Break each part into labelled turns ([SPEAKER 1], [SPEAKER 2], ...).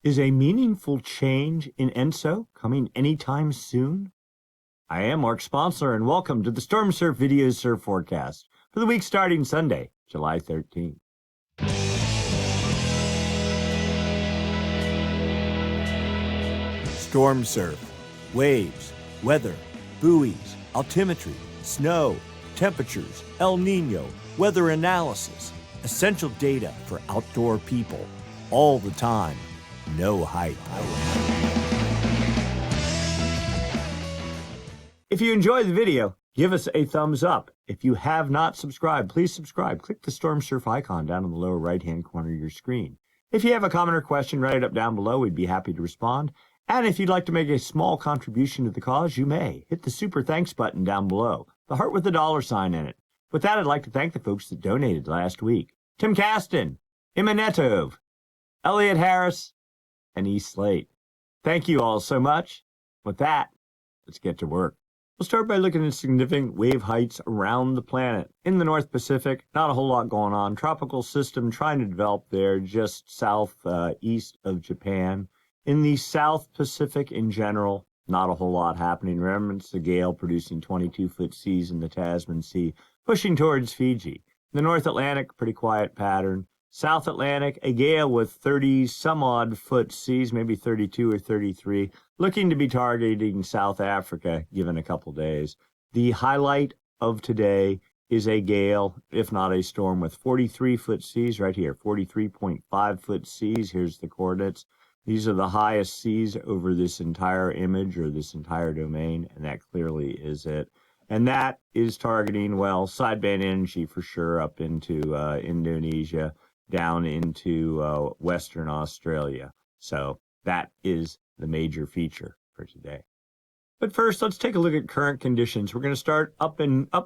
[SPEAKER 1] Is a meaningful change in ENSO coming anytime soon? I am Mark Sponsor, and welcome to the Stormsurf Video Surf Forecast for the week starting Sunday, July 13th. Stormsurf, waves, weather, buoys, altimetry, snow, temperatures, El Nino, weather analysis, essential data for outdoor people, all the time. No hype. If you enjoyed the video, give us a thumbs up. If you have not subscribed, please subscribe. Click the Stormsurf icon down in the lower right-hand corner of your screen. If you have a comment or question, write it up down below. We'd be happy to respond. And if you'd like to make a small contribution to the cause, you may. Hit the super thanks button down below, the heart with the $sign in it. With that, I'd like to thank the folks that donated last week. Tim Caston, Imanetov, Elliot Harris, and E. Slate. Thank you all so much. With that, let's get to work. We'll start by looking at significant wave heights around the planet. In the North Pacific, not a whole lot going on. Tropical system trying to develop there just southeast of Japan. In the South Pacific in general, not a whole lot happening. Remember, it's the gale producing 22-foot seas in the Tasman Sea, pushing towards Fiji. In the North Atlantic, pretty quiet pattern. South Atlantic, a gale with 30-some-odd foot seas, maybe 32 or 33, looking to be targeting South Africa, given a couple days. The highlight of today is a gale, if not a storm, with 43-foot seas right here, 43.5-foot seas. Here's the coordinates. These are the highest seas over this entire image or this entire domain, and that clearly is it. And that is targeting, well, sideband energy for sure up into Indonesia, down into Western Australia. So that is the major feature for today. But first, let's take a look at current conditions. We're going to start up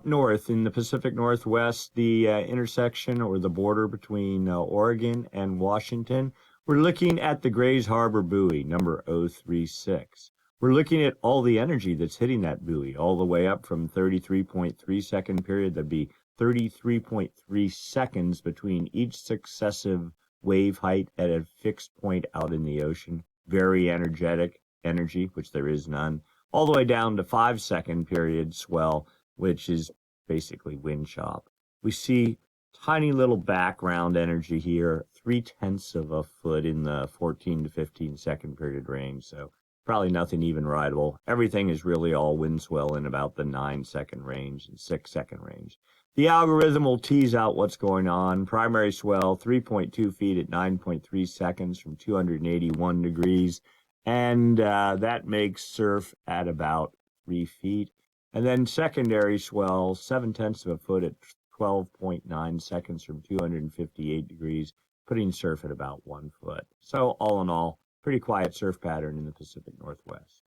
[SPEAKER 1] north in the Pacific Northwest, the intersection or the border between Oregon and Washington. We're looking at the Grays Harbor buoy, number 036. We're looking at all the energy that's hitting that buoy, all the way up from 33.3 second period. That'd be 33.3 seconds between each successive wave height at a fixed point out in the ocean. Very energetic energy, which there is none, all the way down to 5-second period swell, which is basically wind chop. We see tiny little background energy here, 0.3 of a foot in the 14 to 15 second period range. So probably nothing even rideable. Everything is really all wind swell in about the 9-second range and 6-second range. The algorithm will tease out what's going on. Primary swell, 3.2 feet at 9.3 seconds from 281 degrees. And that makes surf at about 3 feet. And then secondary swell, 0.7 of a foot at 12.9 seconds from 258 degrees, putting surf at about 1 foot. So all in all, pretty quiet surf pattern in the Pacific Northwest.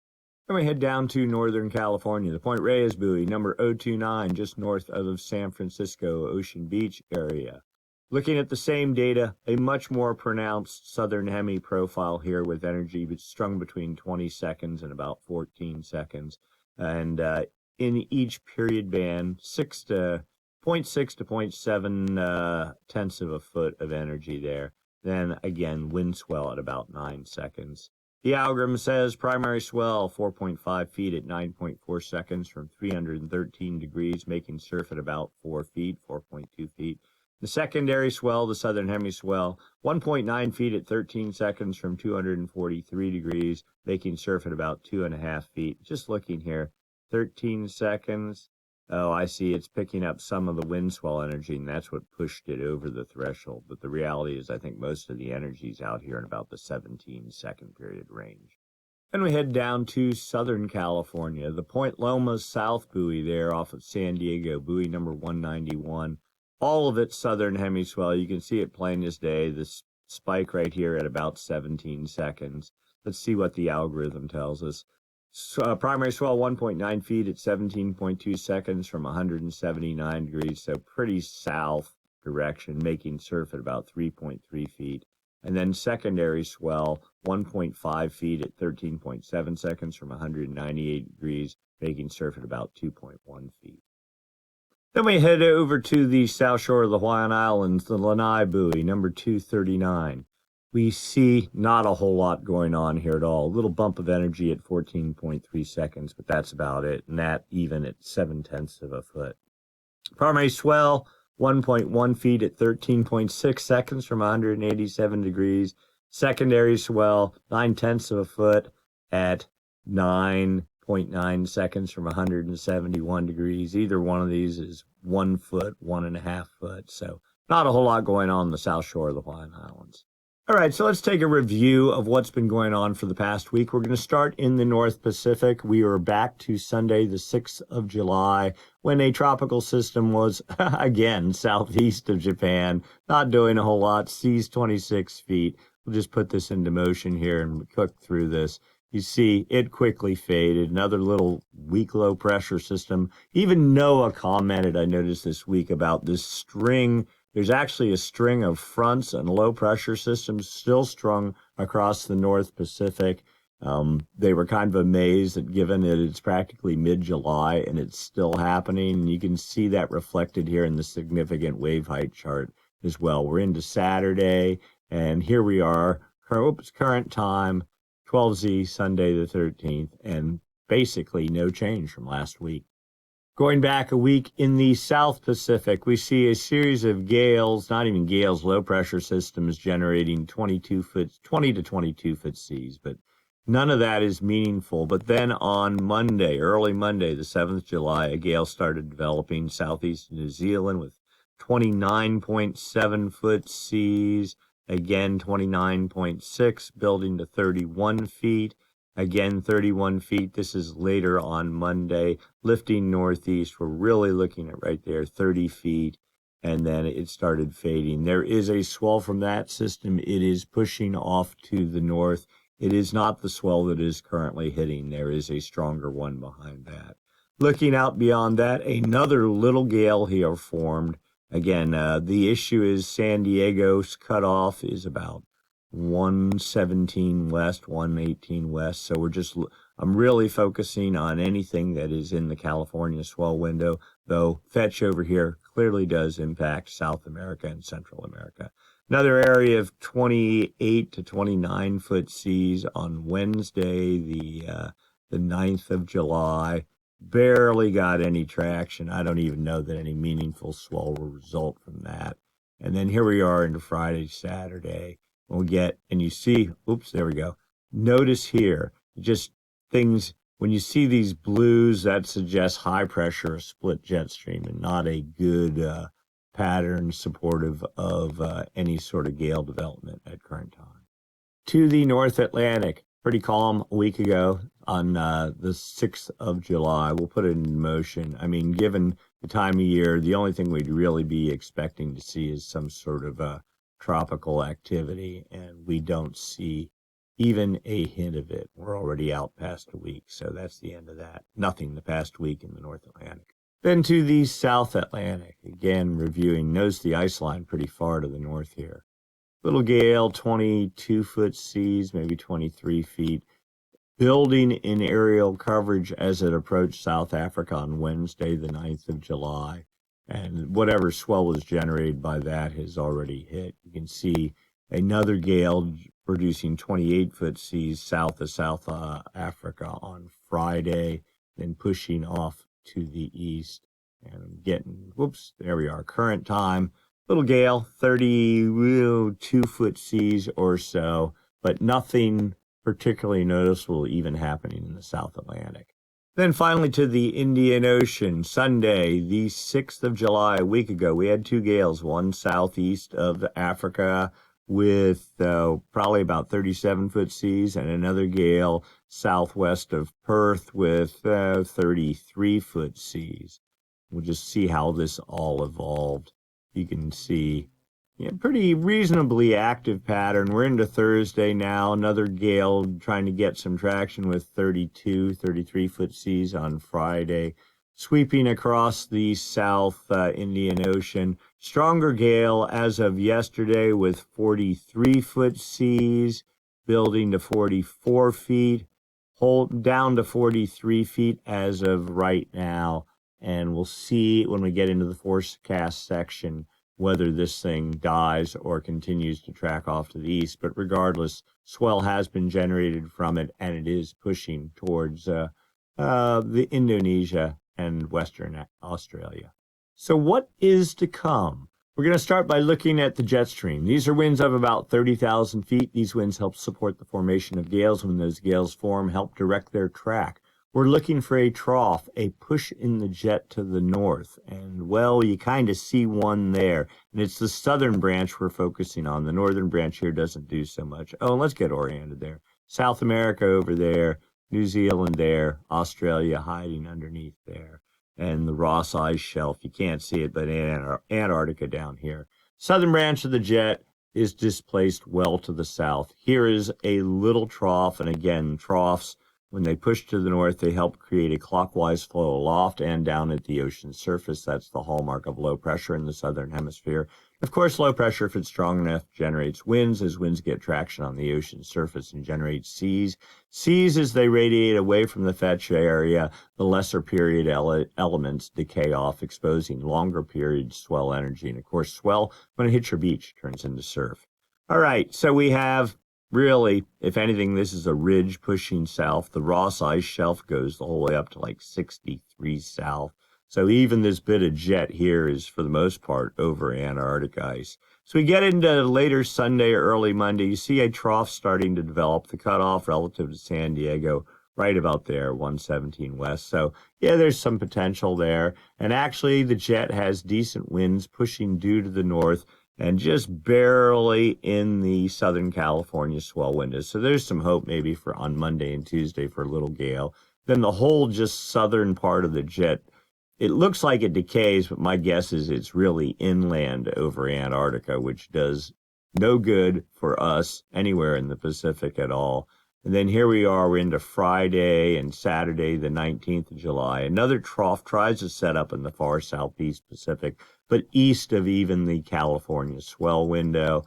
[SPEAKER 1] Then we head down to Northern California, the Point Reyes buoy, number 029, just north of San Francisco, Ocean Beach area. Looking at the same data, a much more pronounced southern hemi profile here with energy strung between 20 seconds and about 14 seconds. And in each period band, 0.6 to 0.7 tenths of a foot of energy there. Then again, wind swell at about 9 seconds. The algorithm says primary swell, 4.5 feet at 9.4 seconds from 313 degrees, making surf at about 4 feet, 4.2 feet. The secondary swell, the southern hemi swell, 1.9 feet at 13 seconds from 243 degrees, making surf at about 2.5 feet. Just looking here, 13 seconds. Oh, I see. It's picking up some of the wind swell energy, and that's what pushed it over the threshold. But the reality is I think most of the energy is out here in about the 17-second period range. Then we head down to Southern California, the Point Loma South buoy there off of San Diego, buoy number 191. All of it southern hemi swell. You can see it plain as day. This spike right here at about 17 seconds. Let's see what the algorithm tells us. Primary swell 1.9 feet at 17.2 seconds from 179 degrees, so pretty south direction, making surf at about 3.3 feet. And then secondary swell 1.5 feet at 13.7 seconds from 198 degrees, making surf at about 2.1 feet. Then we head over to the south shore of the Hawaiian Islands, the Lanai buoy, number 239. we see not a whole lot going on here at all. A little bump of energy at 14.3 seconds, but that's about it. And that even at 0.7 of a foot. Primary swell, 1.1 feet at 13.6 seconds from 187 degrees. Secondary swell, 0.9 of a foot at 9.9 seconds from 171 degrees. Either one of these is 1 foot, 1.5 foot. So not a whole lot going on the south shore of the Hawaiian Islands. All right, so let's take a review of what's been going on for the past week. We're going to start in the North Pacific. We are back to Sunday, the 6th of July, when a tropical system was, again, southeast of Japan, not doing a whole lot, seas 26 feet. We'll just put this into motion here and cook through this. You see it quickly faded. Another little weak low pressure system. Even NOAA commented, I noticed this week, about this string. There's actually a string of fronts and low pressure systems still strung across the North Pacific. They were kind of amazed that given that it's practically mid-July and it's still happening. And you can see that reflected here in the significant wave height chart as well. We're into Saturday, and here we are, current time, 12Z, Sunday the 13th, and basically no change from last week. Going back a week in the South Pacific, we see a series of gales, not even gales, low pressure systems generating 20 to 22 foot seas, but none of that is meaningful. But then on Monday, early Monday, the 7th of July, a gale started developing southeast New Zealand with 29.7 foot seas, again 29.6, building to 31 feet. Again, 31 feet. This is later on Monday. Lifting northeast, we're really looking at right there, 30 feet. And then it started fading. There is a swell from that system. It is pushing off to the north. It is not the swell that is currently hitting. There is a stronger one behind that. Looking out beyond that, another little gale here formed. Again, the issue is San Diego's cutoff is about 117 west, 118 west. So I'm really focusing on anything that is in the California swell window, though fetch over here clearly does impact South America and Central America. Another area of 28 to 29 foot seas on Wednesday, the 9th of July. Barely got any traction. I don't even know that any meaningful swell will result from that. And then here we are into Friday, Saturday. We'll get, and you see, oops, there we go. Notice here, just things, when you see these blues, that suggests high pressure, a split jet stream, and not a good pattern supportive of any sort of gale development at current time. To the North Atlantic, pretty calm a week ago on the 6th of July. We'll put it in motion. I mean, given the time of year, the only thing we'd really be expecting to see is some sort of tropical activity, and we don't see even a hint of it. We're already out past a week, so that's the end of that. Nothing the past week in the North Atlantic. Then to the South Atlantic, again reviewing, notice the ice line pretty far to the north here. Little gale, 22 foot seas, maybe 23 feet, building in aerial coverage as it approached South Africa on Wednesday, the 9th of July. And whatever swell was generated by that has already hit. You can see another gale producing 28 foot seas south of South Africa on Friday, then pushing off to the east and getting, whoops, there we are, current time. Little gale, 32 foot seas or so, but nothing particularly noticeable even happening in the South Atlantic. Then finally to the Indian Ocean, Sunday, the 6th of July, a week ago, we had two gales, one southeast of Africa with probably about 37 foot seas, and another gale southwest of Perth with 33 foot seas. We'll just see how this all evolved. You can see pretty reasonably active pattern. We're into Thursday now. Another gale trying to get some traction with 32, 33 foot seas on Friday. Sweeping across the South Indian Ocean. Stronger gale as of yesterday with 43 foot seas, building to 44 feet, hold down to 43 feet as of right now. And we'll see when we get into the forecast section whether this thing dies or continues to track off to the east. But regardless, swell has been generated from it, and it is pushing towards the Indonesia and Western Australia. So what is to come? We're going to start by looking at the Jetstream. These are winds of about 30,000 feet. These winds help support the formation of gales. When those gales form, help direct their track. We're looking for a trough, a push in the jet to the north. And, well, you kind of see one there. And it's the southern branch we're focusing on. The northern branch here doesn't do so much. Oh, let's get oriented there. South America over there, New Zealand there, Australia hiding underneath there. And the Ross Ice Shelf, you can't see it, but Antarctica down here. Southern branch of the jet is displaced well to the south. Here is a little trough, and again, troughs, when they push to the north, they help create a clockwise flow aloft and down at the ocean surface. That's the hallmark of low pressure in the southern hemisphere. Of course, low pressure, if it's strong enough, generates winds. As winds get traction on the ocean surface and generate seas. Seas, as they radiate away from the fetch area, the lesser period elements decay off, exposing longer period swell energy. And of course, swell, when it hits your beach, turns into surf. All right, so we have really, if anything, this is a ridge pushing south. The Ross Ice Shelf goes the whole way up to like 63 south. So even this bit of jet here is, for the most part, over Antarctic ice. So we get into later Sunday or early Monday. You see a trough starting to develop, the cutoff relative to San Diego, right about there, 117 west. So, yeah, there's some potential there. And actually, the jet has decent winds pushing due to the north and just barely in the Southern California swell windows. So there's some hope maybe for on Monday and Tuesday for a little gale. Then the whole just southern part of the jet, it looks like it decays, but my guess is it's really inland over Antarctica, which does no good for us anywhere in the Pacific at all. And then here we are, we're into Friday and Saturday, the 19th of July. Another trough tries to set up in the far southeast Pacific, but east of even the California swell window.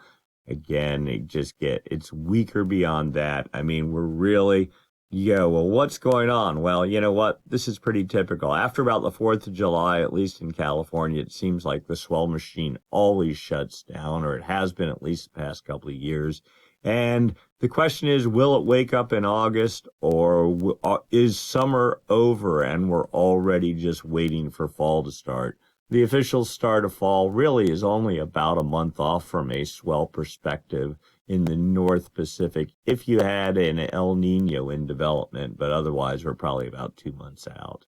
[SPEAKER 1] Again, it's weaker beyond that. I mean, we're really, well, what's going on? Well, you know what? This is pretty typical. After about the 4th of July, at least in California, it seems like the swell machine always shuts down, or it has been at least the past couple of years. And the question is, will it wake up in August, or is summer over and we're already just waiting for fall to start? The official start of fall really is only about a month off from a swell perspective in the North Pacific, if you had an El Nino in development, but otherwise we're probably about 2 months out.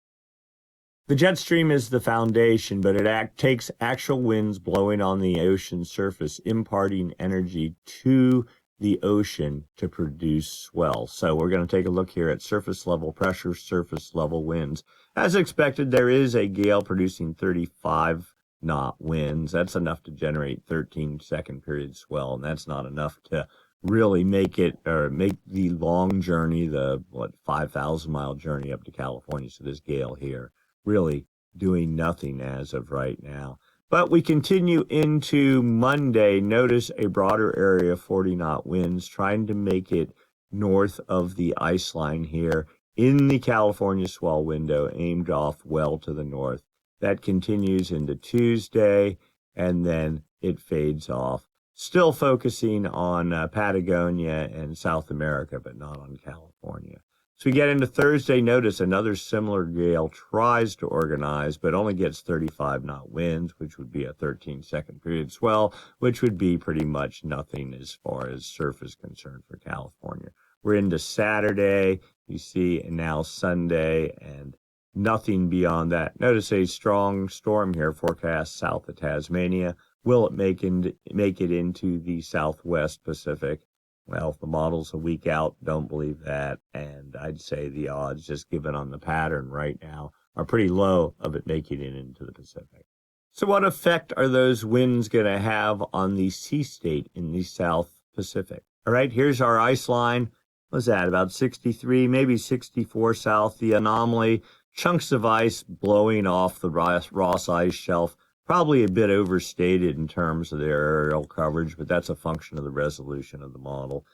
[SPEAKER 1] The jet stream is the foundation, but it takes actual winds blowing on the ocean surface, imparting energy to the ocean to produce swell. So we're going to take a look here at surface level pressure, surface level winds. As expected, there is a gale producing 35 knot winds. That's enough to generate 13 second period swell, and that's not enough to really make the long journey, the 5,000 mile journey up to California. So this gale here really doing nothing as of right now. But we continue into Monday. Notice a broader area of 40 knot winds trying to make it north of the ice line here in the California swell window, aimed off well to the north. That continues into Tuesday, and then it fades off. Still focusing on Patagonia and South America, but not on California. So we get into Thursday. Notice another similar gale tries to organize, but only gets 35 knot winds, which would be a 13 second period swell, which would be pretty much nothing as far as surf is concerned for California. We're into Saturday, you see, and now Sunday, and nothing beyond that. Notice a strong storm here forecast south of Tasmania. Will it make it into the Southwest Pacific? Well, the model's a week out, don't believe that. And I'd say the odds, just given on the pattern right now, are pretty low of it making it into the Pacific. So what effect are those winds going to have on the sea state in the South Pacific? All right, here's our ice line. What's that, about 63, maybe 64 south, the anomaly. Chunks of ice blowing off the Ross Ice Shelf. Probably a bit overstated in terms of their aerial coverage, but that's a function of the resolution of the model.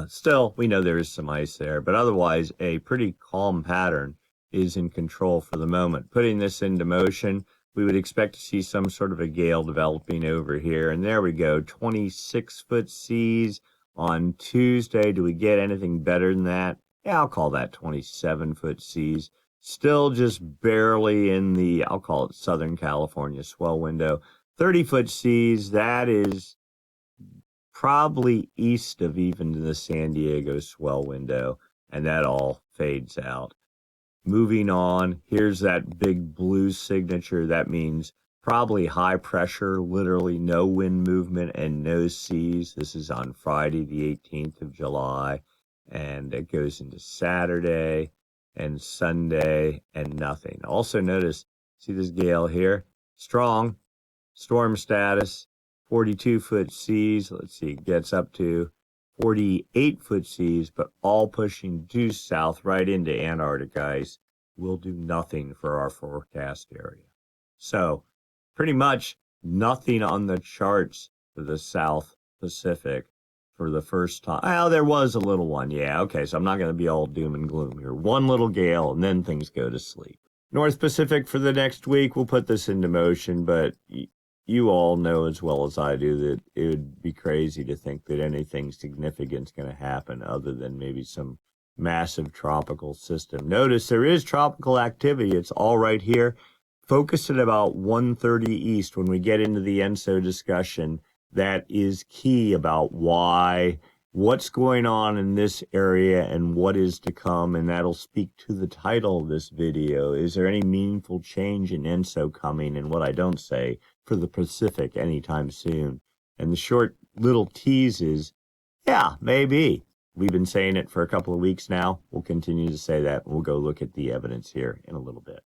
[SPEAKER 1] Still, we know there is some ice there, but otherwise a pretty calm pattern is in control for the moment. Putting this into motion, we would expect to see some sort of a gale developing over here. And there we go, 26-foot seas on Tuesday. Do we get anything better than that? Yeah, I'll call that 27-foot seas. Still just barely in the, I'll call it Southern California swell window. 30-foot seas, that is probably east of even the San Diego swell window, and that all fades out. Moving on, here's that big blue signature. That means probably high pressure, literally no wind movement and no seas. This is on Friday, the 18th of July, and it goes into Saturday and Sunday and nothing. Also notice, see this gale here? Strong, storm status, 42-foot seas. Let's see, it gets up to 48-foot seas, but all pushing due south right into Antarctic ice will do nothing for our forecast area. So pretty much nothing on the charts for the South Pacific for the first time. Well, there was a little one. Yeah, okay, so I'm not going to be all doom and gloom here. One little gale, and then things go to sleep. North Pacific for the next week, we'll put this into motion, but you all know as well as I do that it would be crazy to think that anything significant is going to happen other than maybe some massive tropical system. Notice there is tropical activity. It's all right here. Focus at about 1:30 east when we get into the ENSO discussion. That is key about why, what's going on in this area and what is to come, and that'll speak to the title of this video. Is there any meaningful change in ENSO coming, and what I don't say, for the Pacific anytime soon? And the short little tease is, yeah, maybe. We've been saying it for a couple of weeks now. We'll continue to say that. We'll go look at the evidence here in a little bit.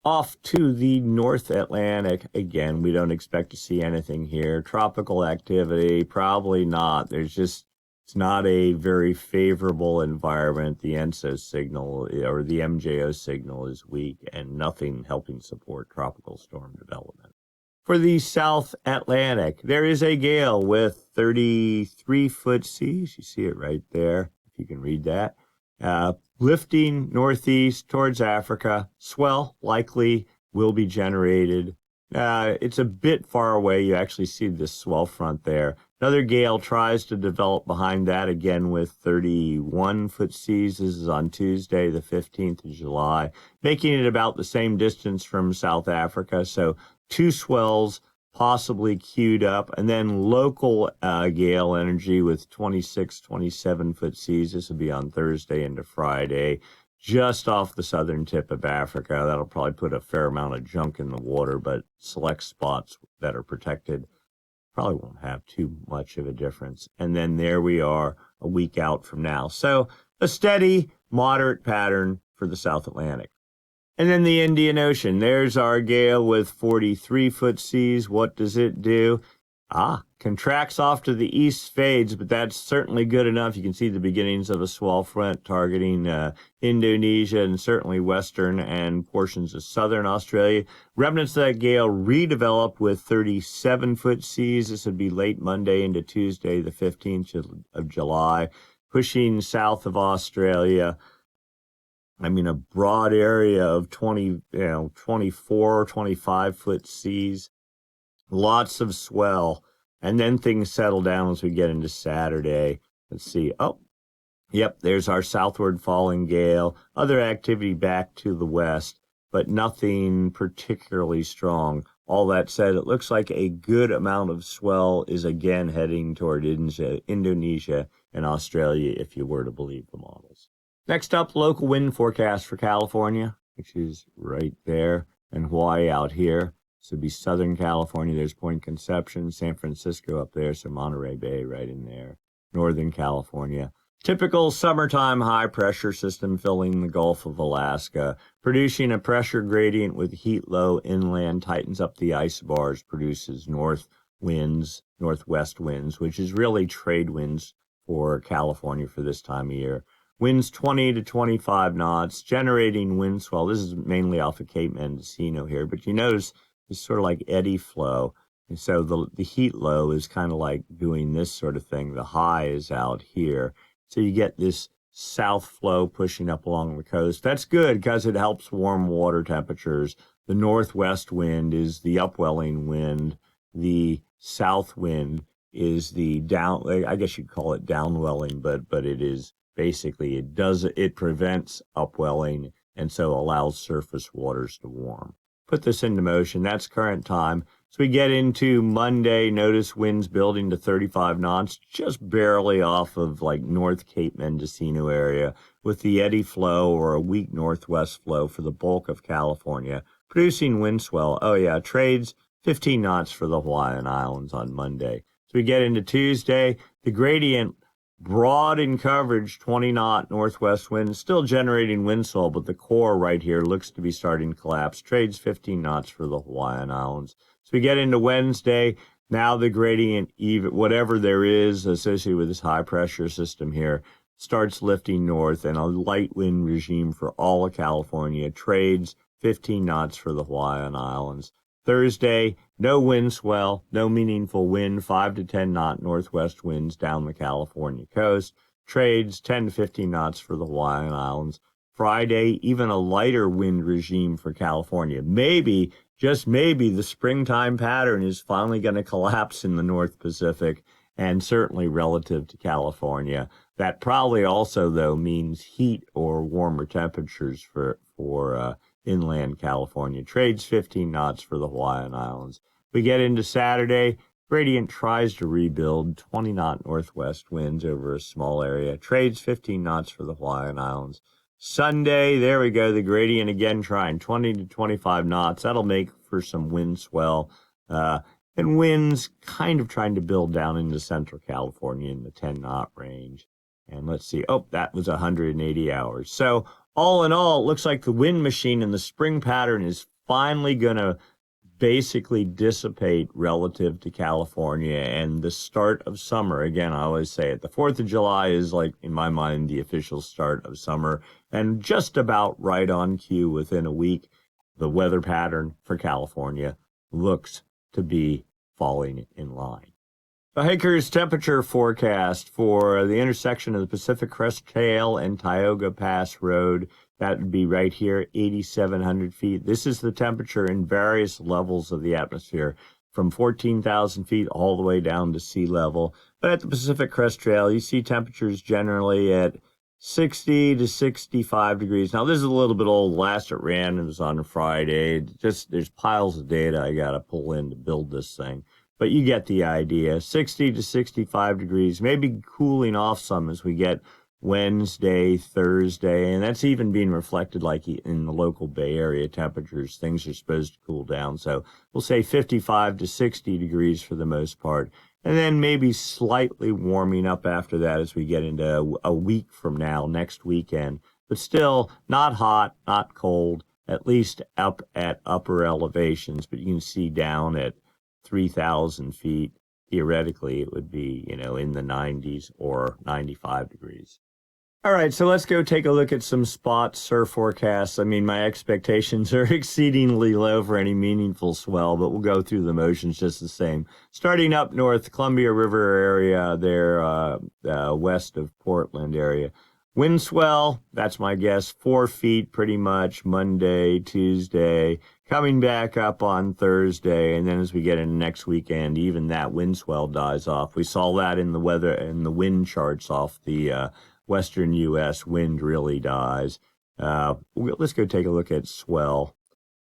[SPEAKER 1] Off to the North Atlantic. Again, we don't expect to see anything here. Tropical activity, probably not. It's not a very favorable environment. The ENSO signal or the MJO signal is weak and nothing helping support tropical storm development. For the South Atlantic, there is a gale with 33-foot seas. You see it right there, if you can read that. Lifting northeast towards Africa. Swell likely will be generated. It's a bit far away. You actually see this swell front there. Another gale tries to develop behind that, again with 31-foot seas. This is on Tuesday, the 15th of July, making it about the same distance from South Africa. So two swells possibly queued up, and then local gale energy with 26, 27-foot seas. This will be on Thursday into Friday, just off the southern tip of Africa. That'll probably put a fair amount of junk in the water, but select spots that are protected probably won't have too much of a difference. And then there we are a week out from now. So a steady, moderate pattern for the South Atlantic. And then the Indian Ocean. There's our gale with 43-foot seas. What does it do? Contracts off to the east, fades, but that's certainly good enough. You can see the beginnings of a swell front targeting Indonesia and certainly western and portions of southern Australia. Remnants of that gale redevelop with 37-foot seas. This would be late Monday into Tuesday, the 15th of July, pushing south of Australia. I mean, a broad area of 24, 25-foot seas, lots of swell, and then things settle down as we get into Saturday. Let's see. Oh, yep, there's our southward falling gale. Other activity back to the west, but nothing particularly strong. All that said, it looks like a good amount of swell is again heading toward Indonesia and Australia, if you were to believe the models. Next up, local wind forecast for California, which is right there, and Hawaii out here. So it'd be Southern California. There's Point Conception, San Francisco up there, so Monterey Bay right in there. Northern California. Typical summertime high pressure system filling the Gulf of Alaska, producing a pressure gradient with heat low inland, tightens up the isobars, produces northwest winds, which is really trade winds for California for this time of year. Winds 20 to 25 knots, generating wind swell. This is mainly off of Cape Mendocino here, but you notice it's sort of like eddy flow. And so the heat low is kind of like doing this sort of thing. The high is out here. So you get this south flow pushing up along the coast. That's good because it helps warm water temperatures. The northwest wind is the upwelling wind. The south wind is the down, I guess you'd call it downwelling, but it is basically, it prevents upwelling and so allows surface waters to warm. Put this into motion. That's current time. So we get into Monday. Notice winds building to 35 knots, just barely off of like North Cape Mendocino area, with the eddy flow or a weak northwest flow for the bulk of California, producing wind swell. Oh yeah, trades 15 knots for the Hawaiian Islands on Monday. So we get into Tuesday. The gradient broad in coverage, 20-knot northwest wind, still generating wind swell, but the core right here looks to be starting to collapse. Trades 15 knots for the Hawaiian Islands. So we get into Wednesday. Now the gradient, even whatever there is associated with this high pressure system here, starts lifting north, and a light wind regime for all of California. Trades 15 knots for the Hawaiian Islands. Thursday, no wind swell, no meaningful wind, 5 to 10 knot northwest winds down the California coast. Trades 10 to 15 knots for the Hawaiian Islands. Friday, even a lighter wind regime for California. Maybe, just maybe, the springtime pattern is finally going to collapse in the North Pacific, and certainly relative to California. That probably also, though, means heat or warmer temperatures for inland California. Trades 15 knots for the Hawaiian Islands. We get into Saturday. Gradient tries to rebuild 20-knot northwest winds over a small area. Trades 15 knots for the Hawaiian Islands. Sunday, there we go. The gradient again trying 20 to 25 knots. That'll make for some wind swell. And winds kind of trying to build down into central California in the 10-knot range. And let's see. Oh, that was 180 hours. So all in all, it looks like the wind machine and the spring pattern is finally going to basically dissipate relative to California, and the start of summer. Again, I always say it. The 4th of July is, like, in my mind, the official start of summer, and just about right on cue within a week, the weather pattern for California looks to be falling in line. The hiker's temperature forecast for the intersection of the Pacific Crest Trail and Tioga Pass Road, that would be right here, 8,700 feet. This is the temperature in various levels of the atmosphere, from 14,000 feet all the way down to sea level. But at the Pacific Crest Trail, you see temperatures generally at 60 to 65 degrees. Now, this is a little bit old. Last it ran, it was on a Friday. Just, there's piles of data I got to pull in to build this thing. But you get the idea. 60 to 65 degrees, maybe cooling off some as we get Wednesday, Thursday, and that's even being reflected like in the local Bay Area temperatures. Things are supposed to cool down. So we'll say 55 to 60 degrees for the most part. And then maybe slightly warming up after that as we get into a week from now, next weekend. But still not hot, not cold, at least up at upper elevations. But you can see down at 3,000 feet, theoretically, it would be, in the 90s or 95 degrees. All right, so let's go take a look at some spot surf forecasts. I mean, my expectations are exceedingly low for any meaningful swell, but we'll go through the motions just the same. Starting up north, Columbia River area there, west of Portland area. Wind swell, that's my guess, 4 feet pretty much Monday, Tuesday, coming back up on Thursday, and then as we get into next weekend, even that wind swell dies off. We saw that in the weather and the wind charts off the western U.S. Wind really dies. Let's go take a look at swell.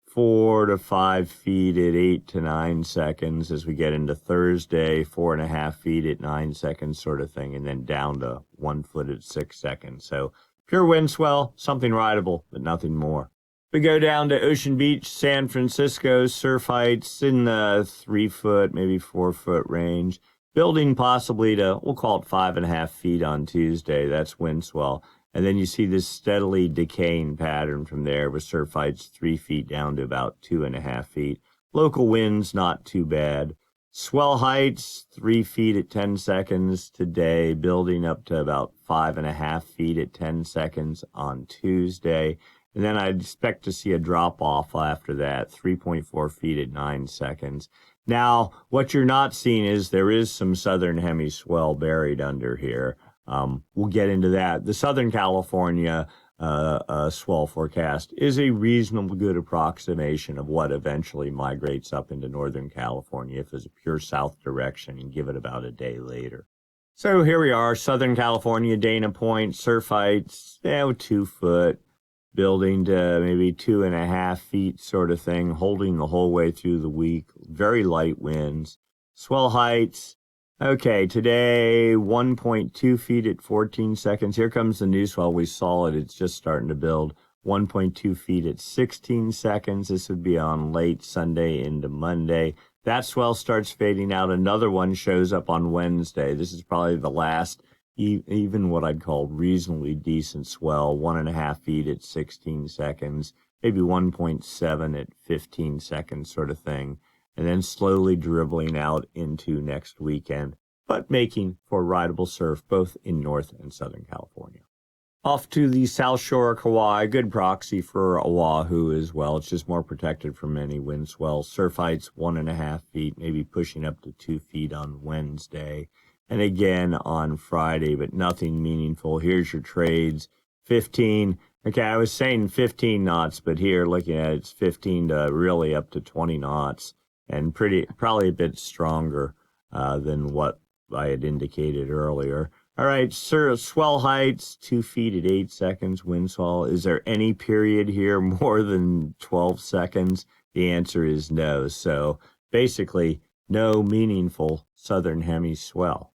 [SPEAKER 1] 4 to 5 feet at 8 to 9 seconds as we get into Thursday, 4.5 feet at 9 seconds sort of thing, and then down to 1 foot at 6 seconds. So pure wind swell, something rideable, but nothing more. We go down to Ocean Beach, San Francisco, surf heights in the 3 foot, maybe 4 foot range. Building possibly to, we'll call it 5.5 feet on Tuesday. That's wind swell. And then you see this steadily decaying pattern from there with surf heights 3 feet down to about 2.5 feet. Local winds, not too bad. Swell heights, 3 feet at 10 seconds today, building up to about 5.5 feet at 10 seconds on Tuesday. And then I'd expect to see a drop-off after that, 3.4 feet at 9 seconds. Now, what you're not seeing is there is some southern hemi swell buried under here. We'll get into that. The Southern California swell forecast is a reasonably good approximation of what eventually migrates up into Northern California if it's a pure south direction, and give it about a day later. So here we are, Southern California, Dana Point, surf heights, 2 foot, building to maybe 2.5 feet sort of thing, holding the whole way through the week, very light winds. Swell heights, okay, today 1.2 feet at 14 seconds. Here comes the new swell. We saw it. It's just starting to build. 1.2 feet at 16 seconds. This would be on late Sunday into Monday. That swell starts fading out. Another one shows up on Wednesday. This is probably the last, even what I'd call reasonably decent swell. 1.5 feet at 16 seconds. Maybe 1.7 at 15 seconds sort of thing. And then slowly dribbling out into next weekend, but making for rideable surf both in North and Southern California. Off to the South Shore of Kauai, good proxy for Oahu as well. It's just more protected from any wind swells. Surf heights 1.5 feet, maybe pushing up to 2 feet on Wednesday, and again on Friday, but nothing meaningful. Here's your trades, 15. Okay, I was saying 15 knots, but here looking at it, it's 15 to really up to 20 knots. And probably a bit stronger than what I had indicated earlier. All right, swell heights, 2 feet at 8 seconds, wind swell. Is there any period here more than 12 seconds? The answer is no. So basically, no meaningful southern hemi swell.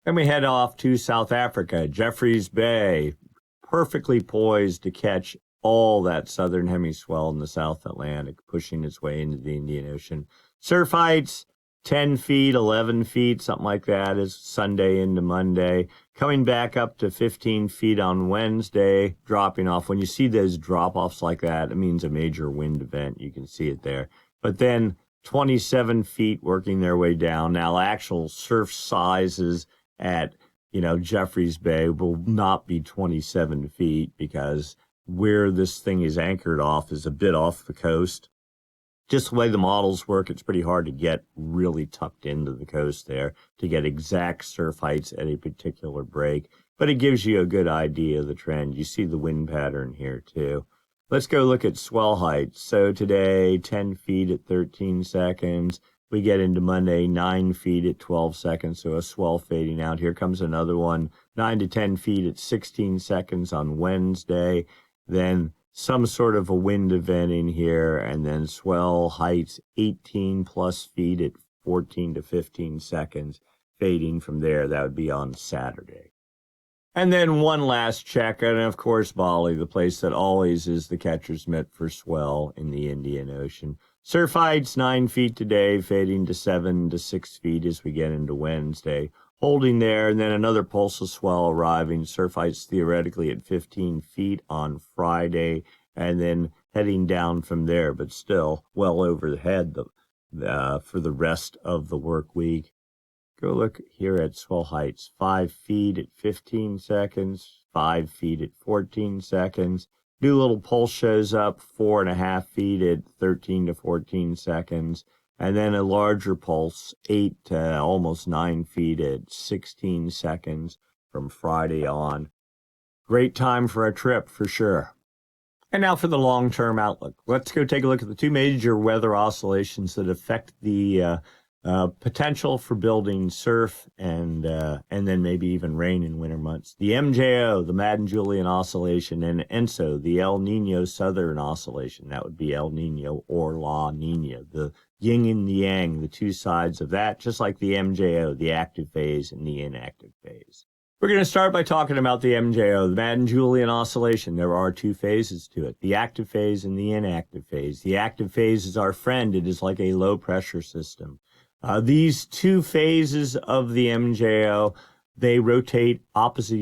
[SPEAKER 1] Then we head off to South Africa, Jeffreys Bay, perfectly poised to catch all that southern hemi swell in the South Atlantic, pushing its way into the Indian Ocean. Surf heights, 10 feet, 11 feet, something like that, is Sunday into Monday. Coming back up to 15 feet on Wednesday, dropping off. When you see those drop-offs like that, it means a major wind event. You can see it there. But then 27 feet working their way down. Now, actual surf sizes at, Jeffreys Bay will not be 27 feet because where this thing is anchored off is a bit off the coast. Just the way the models work, it's pretty hard to get really tucked into the coast there to get exact surf heights at a particular break, but it gives you a good idea of the trend. You see the wind pattern here too. Let's go look at swell heights. So today, 10 feet at 13 seconds. We get into Monday, 9 feet at 12 seconds, so a swell fading out. Here comes another one, 9 to 10 feet at 16 seconds on Wednesday. Then some sort of a wind event in here, and then swell heights 18 plus feet at 14 to 15 seconds, fading from there. That would be on Saturday. And then one last check, and of course Bali, the place that always is the catcher's mitt for swell in the Indian Ocean. Surf heights 9 feet today, fading to 7 to 6 feet as we get into Wednesday. Holding there, and then another pulse of swell arriving. Surf heights theoretically at 15 feet on Friday, and then heading down from there, but still well overhead for the rest of the work week. Go look here at swell heights, 5 feet at 15 seconds, 5 feet at 14 seconds. New little pulse shows up, 4.5 feet at 13 to 14 seconds. And then a larger pulse, 8 to almost 9 feet at 16 seconds from Friday on. Great time for a trip, for sure. And now for the long-term outlook. Let's go take a look at the two major weather oscillations that affect the potential for building surf and then maybe even rain in winter months. The MJO, the Madden-Julian Oscillation, and ENSO, the El Nino Southern Oscillation. That would be El Nino or La Nina, the yin and the yang, the two sides of that, just like the MJO, the active phase and the inactive phase. We're going to start by talking about the MJO, the Madden-Julian Oscillation. There are two phases to it, the active phase and the inactive phase. The active phase is our friend. It is like a low-pressure system. These two phases of the MJO, they rotate opposite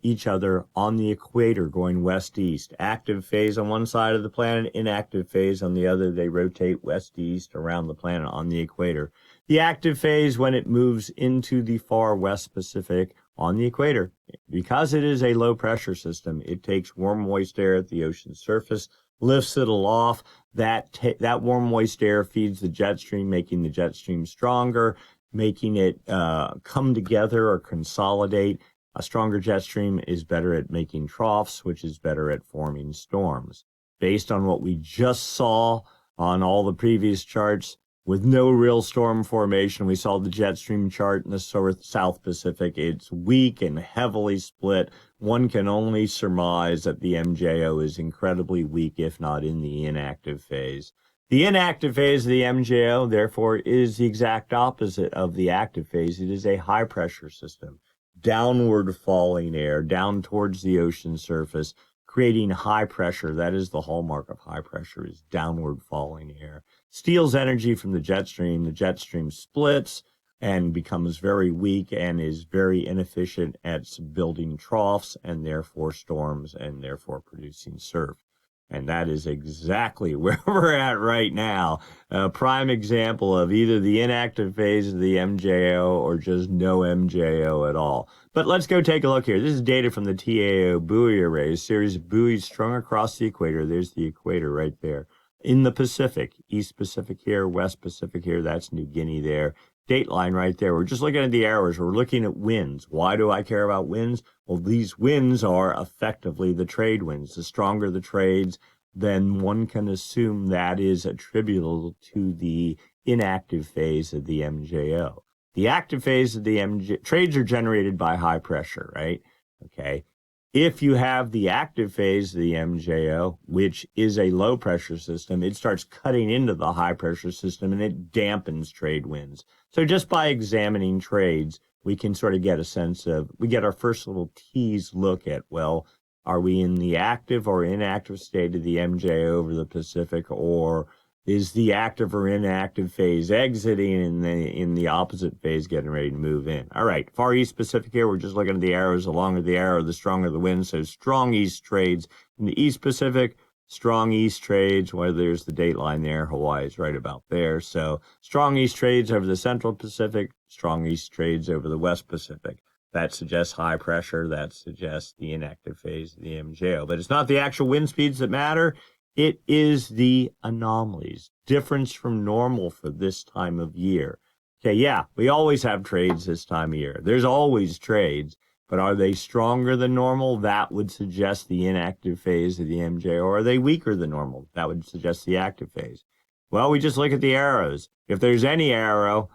[SPEAKER 1] each other on the equator going west-east. Active phase on one side of the planet, inactive phase on the other. They rotate west-east around the planet on the equator. The active phase, when it moves into the far west Pacific on the equator, because it is a low-pressure system, it takes warm, moist air at the ocean surface, lifts it aloft. That warm, moist air feeds the jet stream, making the jet stream stronger, making it come together or consolidate A stronger jet stream is better at making troughs, which is better at forming storms. Based on what we just saw on all the previous charts, with no real storm formation, we saw the jet stream chart in the South Pacific. It's weak and heavily split. One can only surmise that the MJO is incredibly weak, if not in the inactive phase. The inactive phase of the MJO, therefore, is the exact opposite of the active phase. It is a high-pressure system, downward falling air, down towards the ocean surface, creating high pressure. That is the hallmark of high pressure, is downward falling air. Steals energy from the jet stream. The jet stream splits and becomes very weak and is very inefficient at building troughs and therefore storms and therefore producing surf. And that is exactly where we're at right now. A prime example of either the inactive phase of the MJO or just no MJO at all. But let's go take a look here. This is data from the TAO buoy arrays, series of buoys strung across the equator. There's the equator right there. In the Pacific, East Pacific here, West Pacific here, that's New Guinea there. Dateline right there. We're just looking at the arrows. We're looking at winds. Why do I care about winds? Well, these winds are effectively the trade winds. The stronger the trades, then one can assume that is attributable to the inactive phase of the MJO. The active phase of the trades are generated by high pressure, right? Okay. If you have the active phase of the MJO, which is a low pressure system, it starts cutting into the high pressure system and it dampens trade winds. So just by examining trades, we can sort of get a sense of, we get our first little tease look at, well, are we in the active or inactive state of the MJO over the Pacific, or is the active or inactive phase exiting and in the opposite phase getting ready to move in? All right, Far East Pacific here, we're just looking at the arrows. The longer the arrow, the stronger the wind. So strong east trades in the East Pacific, strong east trades, well, there's the date line there. Hawaii is right about there. So strong east trades over the Central Pacific, strong east trades over the West Pacific. That suggests high pressure. That suggests the inactive phase of the MJO. But it's not the actual wind speeds that matter. It is the anomalies, difference from normal for this time of year. Okay, yeah, we always have trades this time of year. There's always trades, but are they stronger than normal? That would suggest the inactive phase of the MJO. Or are they weaker than normal? That would suggest the active phase. Well, we just look at the arrows. If there's any arrow,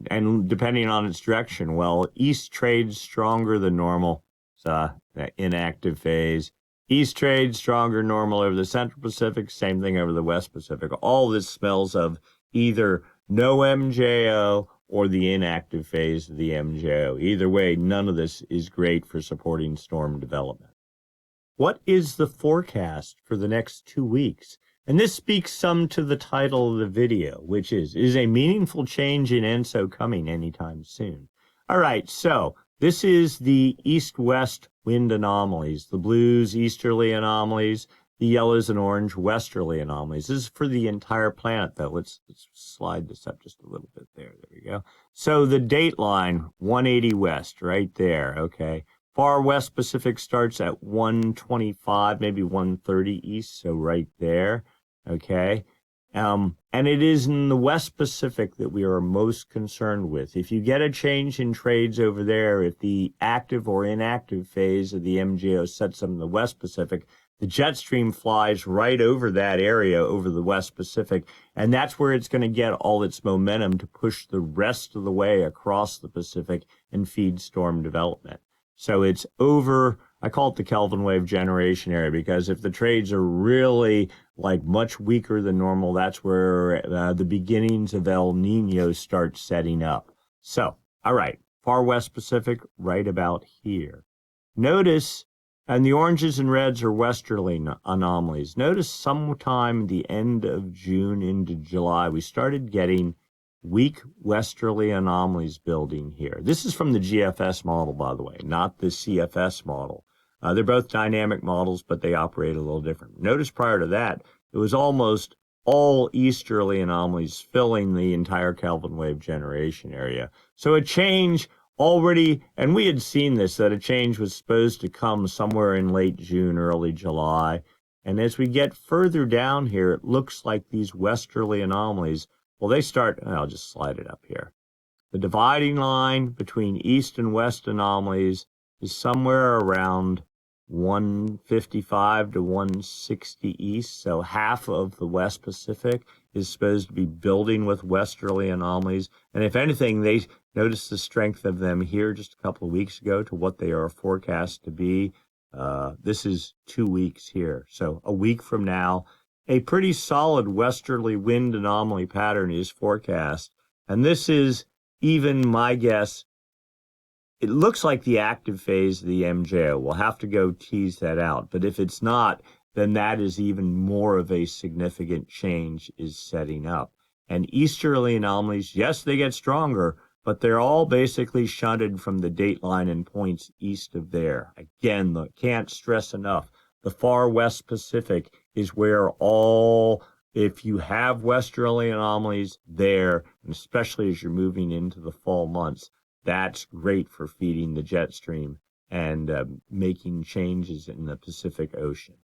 [SPEAKER 1] and depending on its direction, well, east trades stronger than normal. So that inactive phase. East trades stronger normal over the Central Pacific, same thing over the West Pacific. All this smells of either no MJO or the inactive phase of the MJO. Either way, none of this is great for supporting storm development. What is the forecast for the next 2 weeks? And this speaks some to the title of the video, which is a meaningful change in ENSO coming anytime soon? All right, so this is the east-west wind anomalies, the blues, easterly anomalies, the yellows and orange, westerly anomalies. This is for the entire planet, though. Let's slide this up just a little bit there. There we go. So the date line, 180 west, right there, okay. Far West Pacific starts at 125, maybe 130 east, so right there, okay? And it is in the West Pacific that we are most concerned with. If you get a change in trades over there, if the active or inactive phase of the MJO sets up in the West Pacific, the jet stream flies right over that area, over the West Pacific, and that's where it's going to get all its momentum to push the rest of the way across the Pacific and feed storm development. So it's over, I call it the Kelvin wave generation area, because if the trades are really like much weaker than normal, that's where the beginnings of El Nino start setting up. So, all right, Far West Pacific right about here. Notice, and the oranges and reds are westerly anomalies. Notice sometime the end of June into July, we started getting weak westerly anomalies building here. This is from the GFS model, by the way, not the CFS model. They're both dynamic models, but they operate a little different. Notice prior to that, it was almost all easterly anomalies filling the entire Kelvin wave generation area. So a change already, and we had seen this, that a change was supposed to come somewhere in late June, early July. And as we get further down here, it looks like these westerly anomalies, well, they start, I'll just slide it up here. The dividing line between east and west anomalies is somewhere around 155 to 160 east. So half of the West Pacific is supposed to be building with westerly anomalies. And if anything, they noticed the strength of them here just a couple of weeks ago to what they are forecast to be. This is 2 weeks here. So a week from now, a pretty solid westerly wind anomaly pattern is forecast. And this is even my guess. It looks like the active phase of the MJO. We'll have to go tease that out. But if it's not, then that is even more of a significant change is setting up. And easterly anomalies, yes, they get stronger, but they're all basically shunted from the dateline and points east of there. Again, can't stress enough, the far West Pacific is where all, if you have westerly anomalies there, and especially as you're moving into the fall months, that's great for feeding the jet stream and making changes in the Pacific Ocean.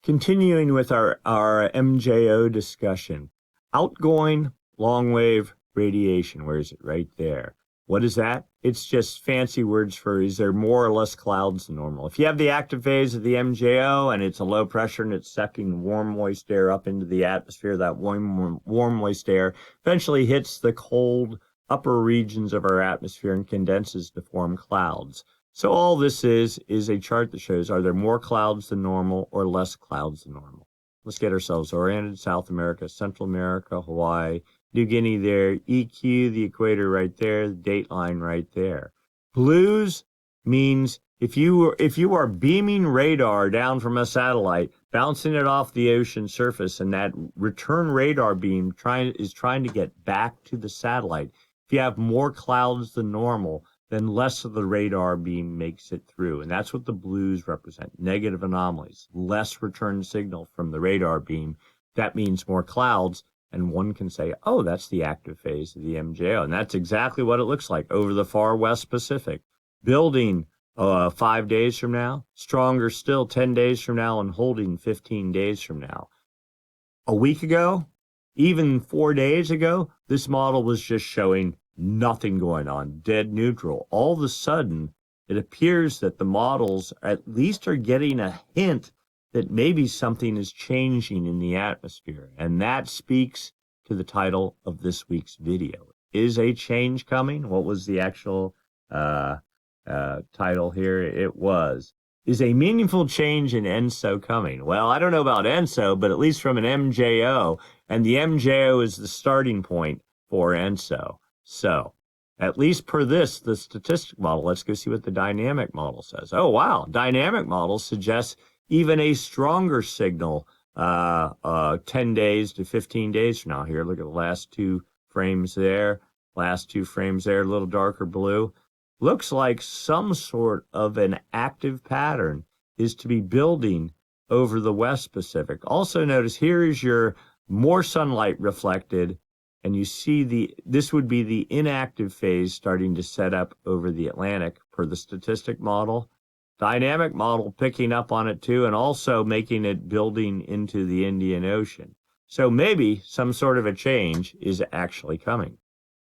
[SPEAKER 1] Continuing with our MJO discussion, outgoing long wave radiation, where is it? Right there. What is that? It's just fancy words for, is there more or less clouds than normal? If you have the active phase of the MJO and it's a low pressure and it's sucking warm, moist air up into the atmosphere, that warm, moist air eventually hits the cold upper regions of our atmosphere and condenses to form clouds. So all this is a chart that shows, are there more clouds than normal or less clouds than normal? Let's get ourselves oriented. South America, Central America, Hawaii, New Guinea there, EQ, the equator right there, the dateline right there. Blues means if you are beaming radar down from a satellite, bouncing it off the ocean surface, and that return radar beam is trying to get back to the satellite, if you have more clouds than normal, then less of the radar beam makes it through. And that's what the blues represent, negative anomalies, less return signal from the radar beam. That means more clouds. And one can say, oh, that's the active phase of the MJO. And that's exactly what it looks like over the far West Pacific. Building 5 days from now, stronger still 10 days from now, and holding 15 days from now. A week ago, even 4 days ago, this model was just showing nothing going on, dead neutral. All of a sudden, it appears that the models at least are getting a hint that maybe something is changing in the atmosphere. And that speaks to the title of this week's video. Is a change coming? What was the actual title here? It was, is a meaningful change in ENSO coming? Well, I don't know about ENSO, but at least from an MJO, and the MJO is the starting point for ENSO. So, at least per this, the statistic model, let's go see what the dynamic model says. Oh, wow. Dynamic model suggests even a stronger signal 10 days to 15 days from now. Here, look at the last two frames there. Last two frames there, a little darker blue. Looks like some sort of an active pattern is to be building over the West Pacific. Also notice here is your more sunlight reflected, and you see this would be the inactive phase starting to set up over the Atlantic per the statistic model. Dynamic model picking up on it too, and also making it building into the Indian Ocean. So maybe some sort of a change is actually coming.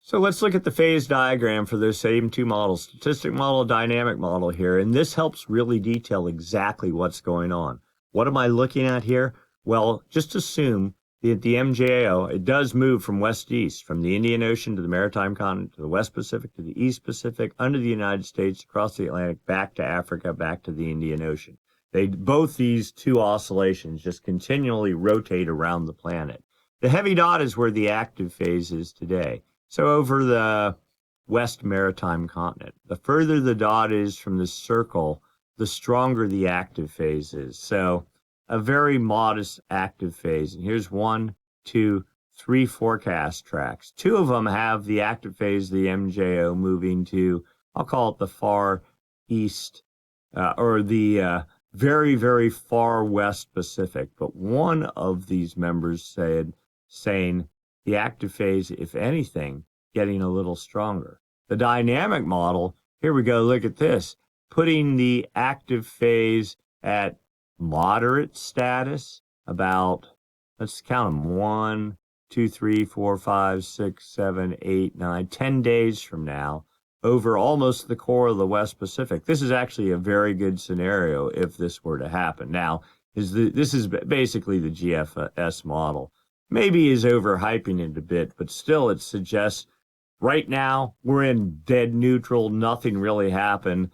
[SPEAKER 1] So let's look at the phase diagram for those same two models, statistic model, dynamic model here, and this helps really detail exactly what's going on. What am I looking at here? Well, just assume that the MJO, it does move from west to east, from the Indian Ocean to the Maritime Continent, to the West Pacific, to the East Pacific, under the United States, across the Atlantic, back to Africa, back to the Indian Ocean. Both these two oscillations just continually rotate around the planet. The heavy dot is where the active phase is today. So over the West Maritime Continent. The further the dot is from the circle, the stronger the active phase is. So a very modest active phase. And here's 1, 2, 3 forecast tracks. 2 of them have the active phase, the MJO, moving to, I'll call it the far east, or the very, very far West Pacific. But one of these members saying the active phase, if anything, getting a little stronger. The dynamic model, here we go, look at this, putting the active phase at moderate status, about, let's count them, 1, 2, 3, 4, 5, 6, 7, 8, 9, 10 days from now. over almost the core of the West Pacific. This is actually a very good scenario if this were to happen. Now, this is basically the GFS model. Maybe is overhyping it a bit, but still it suggests right now we're in dead neutral, nothing really happened.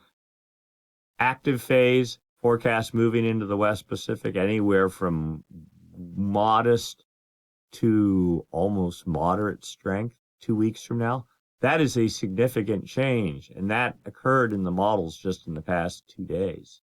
[SPEAKER 1] Active phase, forecast moving into the West Pacific, anywhere from modest to almost moderate strength 2 weeks from now. That is a significant change, and that occurred in the models just in the past 2 days.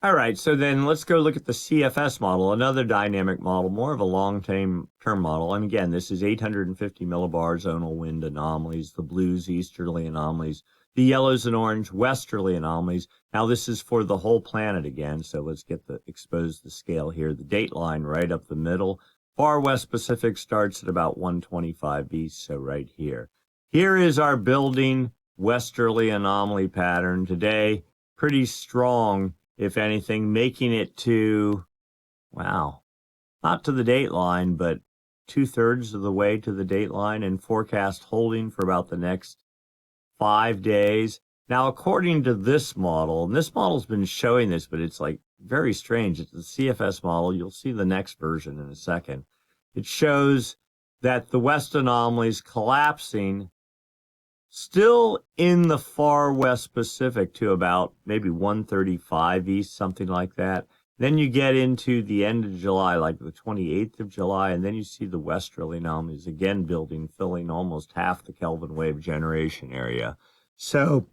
[SPEAKER 1] All right, so then let's go look at the CFS model, another dynamic model, more of a long-term model. And again, this is 850 millibar zonal wind anomalies, the blues easterly anomalies, the yellows and orange westerly anomalies. Now this is for the whole planet again, so let's expose the scale here. The date line right up the middle. Far West Pacific starts at about 125 east, so right here. Here is our building westerly anomaly pattern today. Pretty strong, if anything, making it to, wow, not to the date line, but 2/3 of the way to the date line, and forecast holding for about the next 5 days. Now, according to this model, and this model's been showing this, but it's like very strange. It's the CFS model. You'll see the next version in a second. It shows that the West anomalies collapsing still in the far West Pacific to about maybe 135 east, something like that. Then you get into the end of July, like the 28th of July, and then you see the westerly anomalies again building, filling almost half the Kelvin wave generation area. So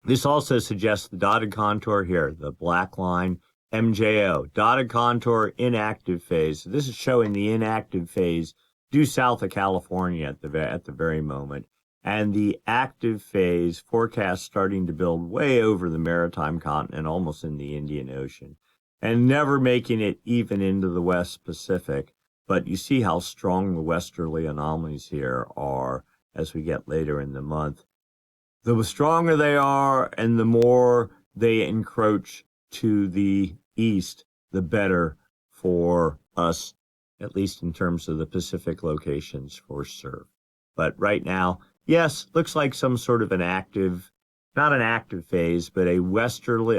[SPEAKER 1] this also suggests the dotted contour here, the black line, MJO, dotted contour, inactive phase. So this is showing the inactive phase due south of California at the very moment. And the active phase forecast starting to build way over the maritime continent, almost in the Indian Ocean, and never making it even into the West Pacific. But you see how strong the westerly anomalies here are as we get later in the month. The stronger they are and the more they encroach to the east, the better for us, at least in terms of the Pacific locations for surf. But right now, yes, looks like some sort of an active, not an active phase, but a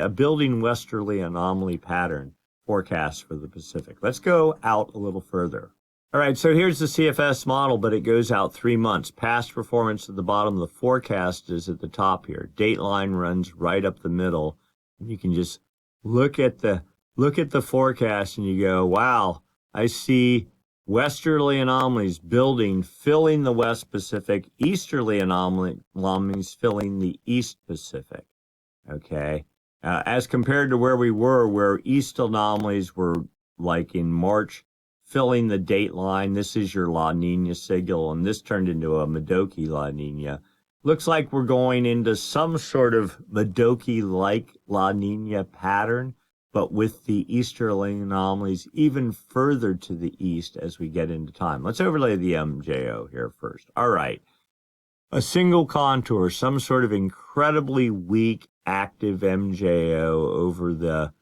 [SPEAKER 1] building westerly anomaly pattern forecast for the Pacific. Let's go out a little further. All right, so here's the CFS model, but it goes out 3 months. Past performance at the bottom, the forecast is at the top here. Date line runs right up the middle. And you can just look at the forecast and you go, wow, I see westerly anomalies building, filling the West Pacific, easterly anomalies filling the East Pacific, okay? As compared to where we were, where East anomalies were like in March, filling the date line. This is your La Nina signal, and this turned into a Modoki La Nina. Looks like we're going into some sort of Modoki-like La Nina pattern, but with the easterly anomalies even further to the east as we get into time. Let's overlay the MJO here first. All right. A single contour, some sort of incredibly weak active MJO over the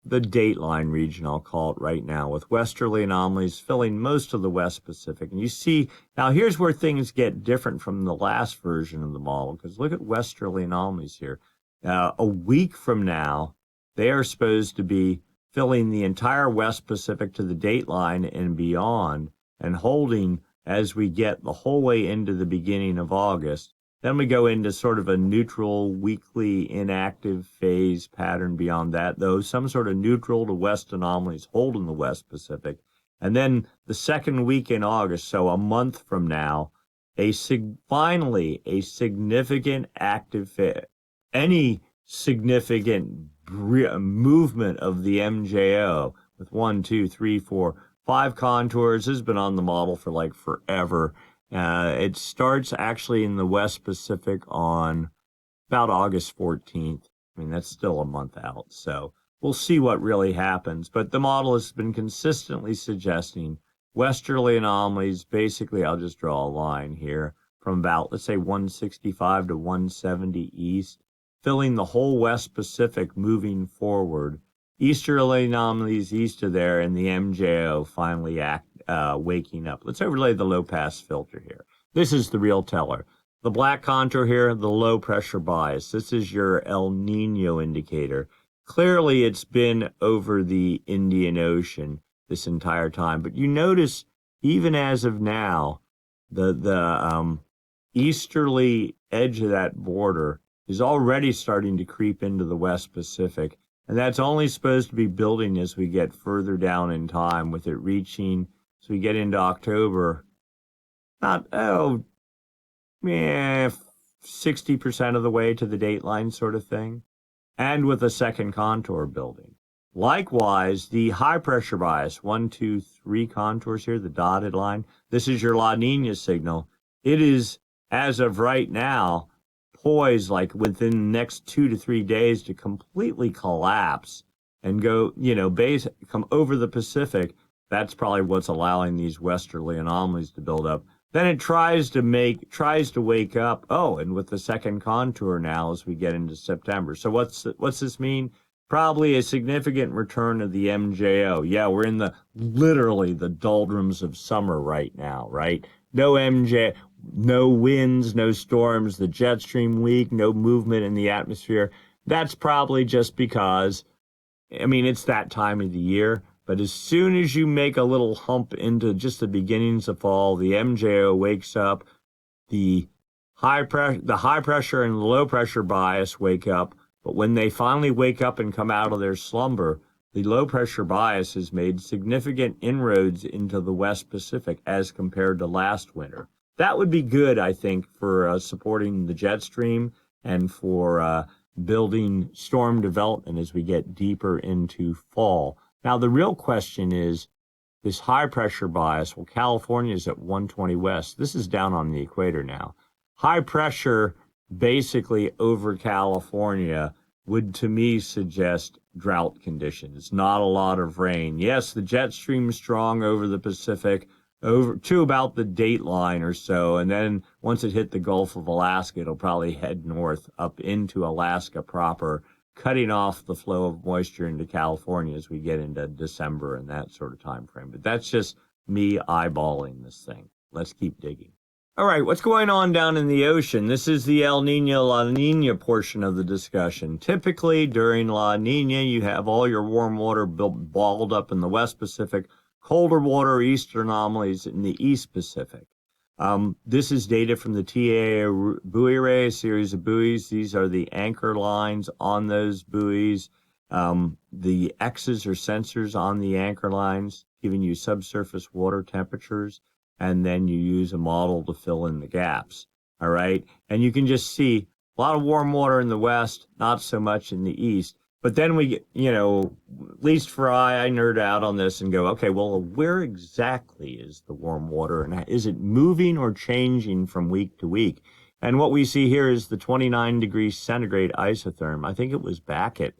[SPEAKER 1] dateline region, I'll call it right now, with westerly anomalies filling most of the West Pacific. And you see, now here's where things get different from the last version of the model, because look at westerly anomalies here. A week from now, they are supposed to be filling the entire West Pacific to the dateline and beyond, and holding as we get the whole way into the beginning of August. Then we go into sort of a neutral, weekly, inactive phase pattern beyond that, though some sort of neutral to west anomalies hold in the West Pacific. And then the second week in August, so a month from now, finally a significant active any significant movement of the MJO with 1, 2, 3, 4, 5 contours. This has been on the model for like forever. It starts actually in the West Pacific on about August 14th. I mean, that's still a month out, so we'll see what really happens. But the model has been consistently suggesting westerly anomalies. Basically, I'll just draw a line here from about, let's say, 165 to 170 east, filling the whole West Pacific moving forward. Easterly anomalies east of there, and the MJO finally waking up. Let's overlay the low-pass filter here. This is the real teller. The black contour here, the low pressure bias. This is your El Nino indicator. Clearly, it's been over the Indian Ocean this entire time. But you notice, even as of now, the easterly edge of that border is already starting to creep into the West Pacific. And that's only supposed to be building as we get further down in time, with it reaching, as we get into October, not, 60% of the way to the dateline sort of thing, and with a second contour building. Likewise, the high pressure bias, 1, 2, 3 contours here, the dotted line, this is your La Nina signal. It is, as of right now, poised like within the next 2 to 3 days to completely collapse and go, come over the Pacific. That's probably what's allowing these westerly anomalies to build up. Then it tries to wake up. Oh, and with the second contour now as we get into September. So what's this mean? Probably a significant return of the MJO. Yeah, we're in literally the doldrums of summer right now, right? No winds, no storms, the Jetstream weak, no movement in the atmosphere. That's probably just because, it's that time of the year. But as soon as you make a little hump into just the beginnings of fall, the MJO wakes up, the high pressure and low pressure bias wake up. But when they finally wake up and come out of their slumber, the low pressure bias has made significant inroads into the West Pacific as compared to last winter. That would be good, I think, for supporting the jet stream and for building storm development as we get deeper into fall. Now, the real question is this high pressure bias. Well, California is at 120 west. This is down on the equator now. High pressure basically over California would, to me, suggest drought conditions, not a lot of rain. Yes, the jet stream is strong over the Pacific, over to about the dateline or so, and then once it hit the Gulf of Alaska, it'll probably head north up into Alaska proper, cutting off the flow of moisture into California as we get into December and that sort of time frame. But that's just me eyeballing this thing. Let's keep digging. All right, what's going on down in the ocean? This is the El Nino, La Nina portion of the discussion. Typically, during La Nina, you have all your warm water balled up in the West Pacific, colder water, eastern anomalies in the East Pacific. This is data from the TAA buoy array, series of buoys. These are the anchor lines on those buoys. The X's are sensors on the anchor lines, giving you subsurface water temperatures. And then you use a model to fill in the gaps, all right? And you can just see a lot of warm water in the west, not so much in the east. But then we get, at least for I nerd out on this and go, okay, well, where exactly is the warm water? And is it moving or changing from week to week? And what we see here is the 29 degrees centigrade isotherm. I think it was back at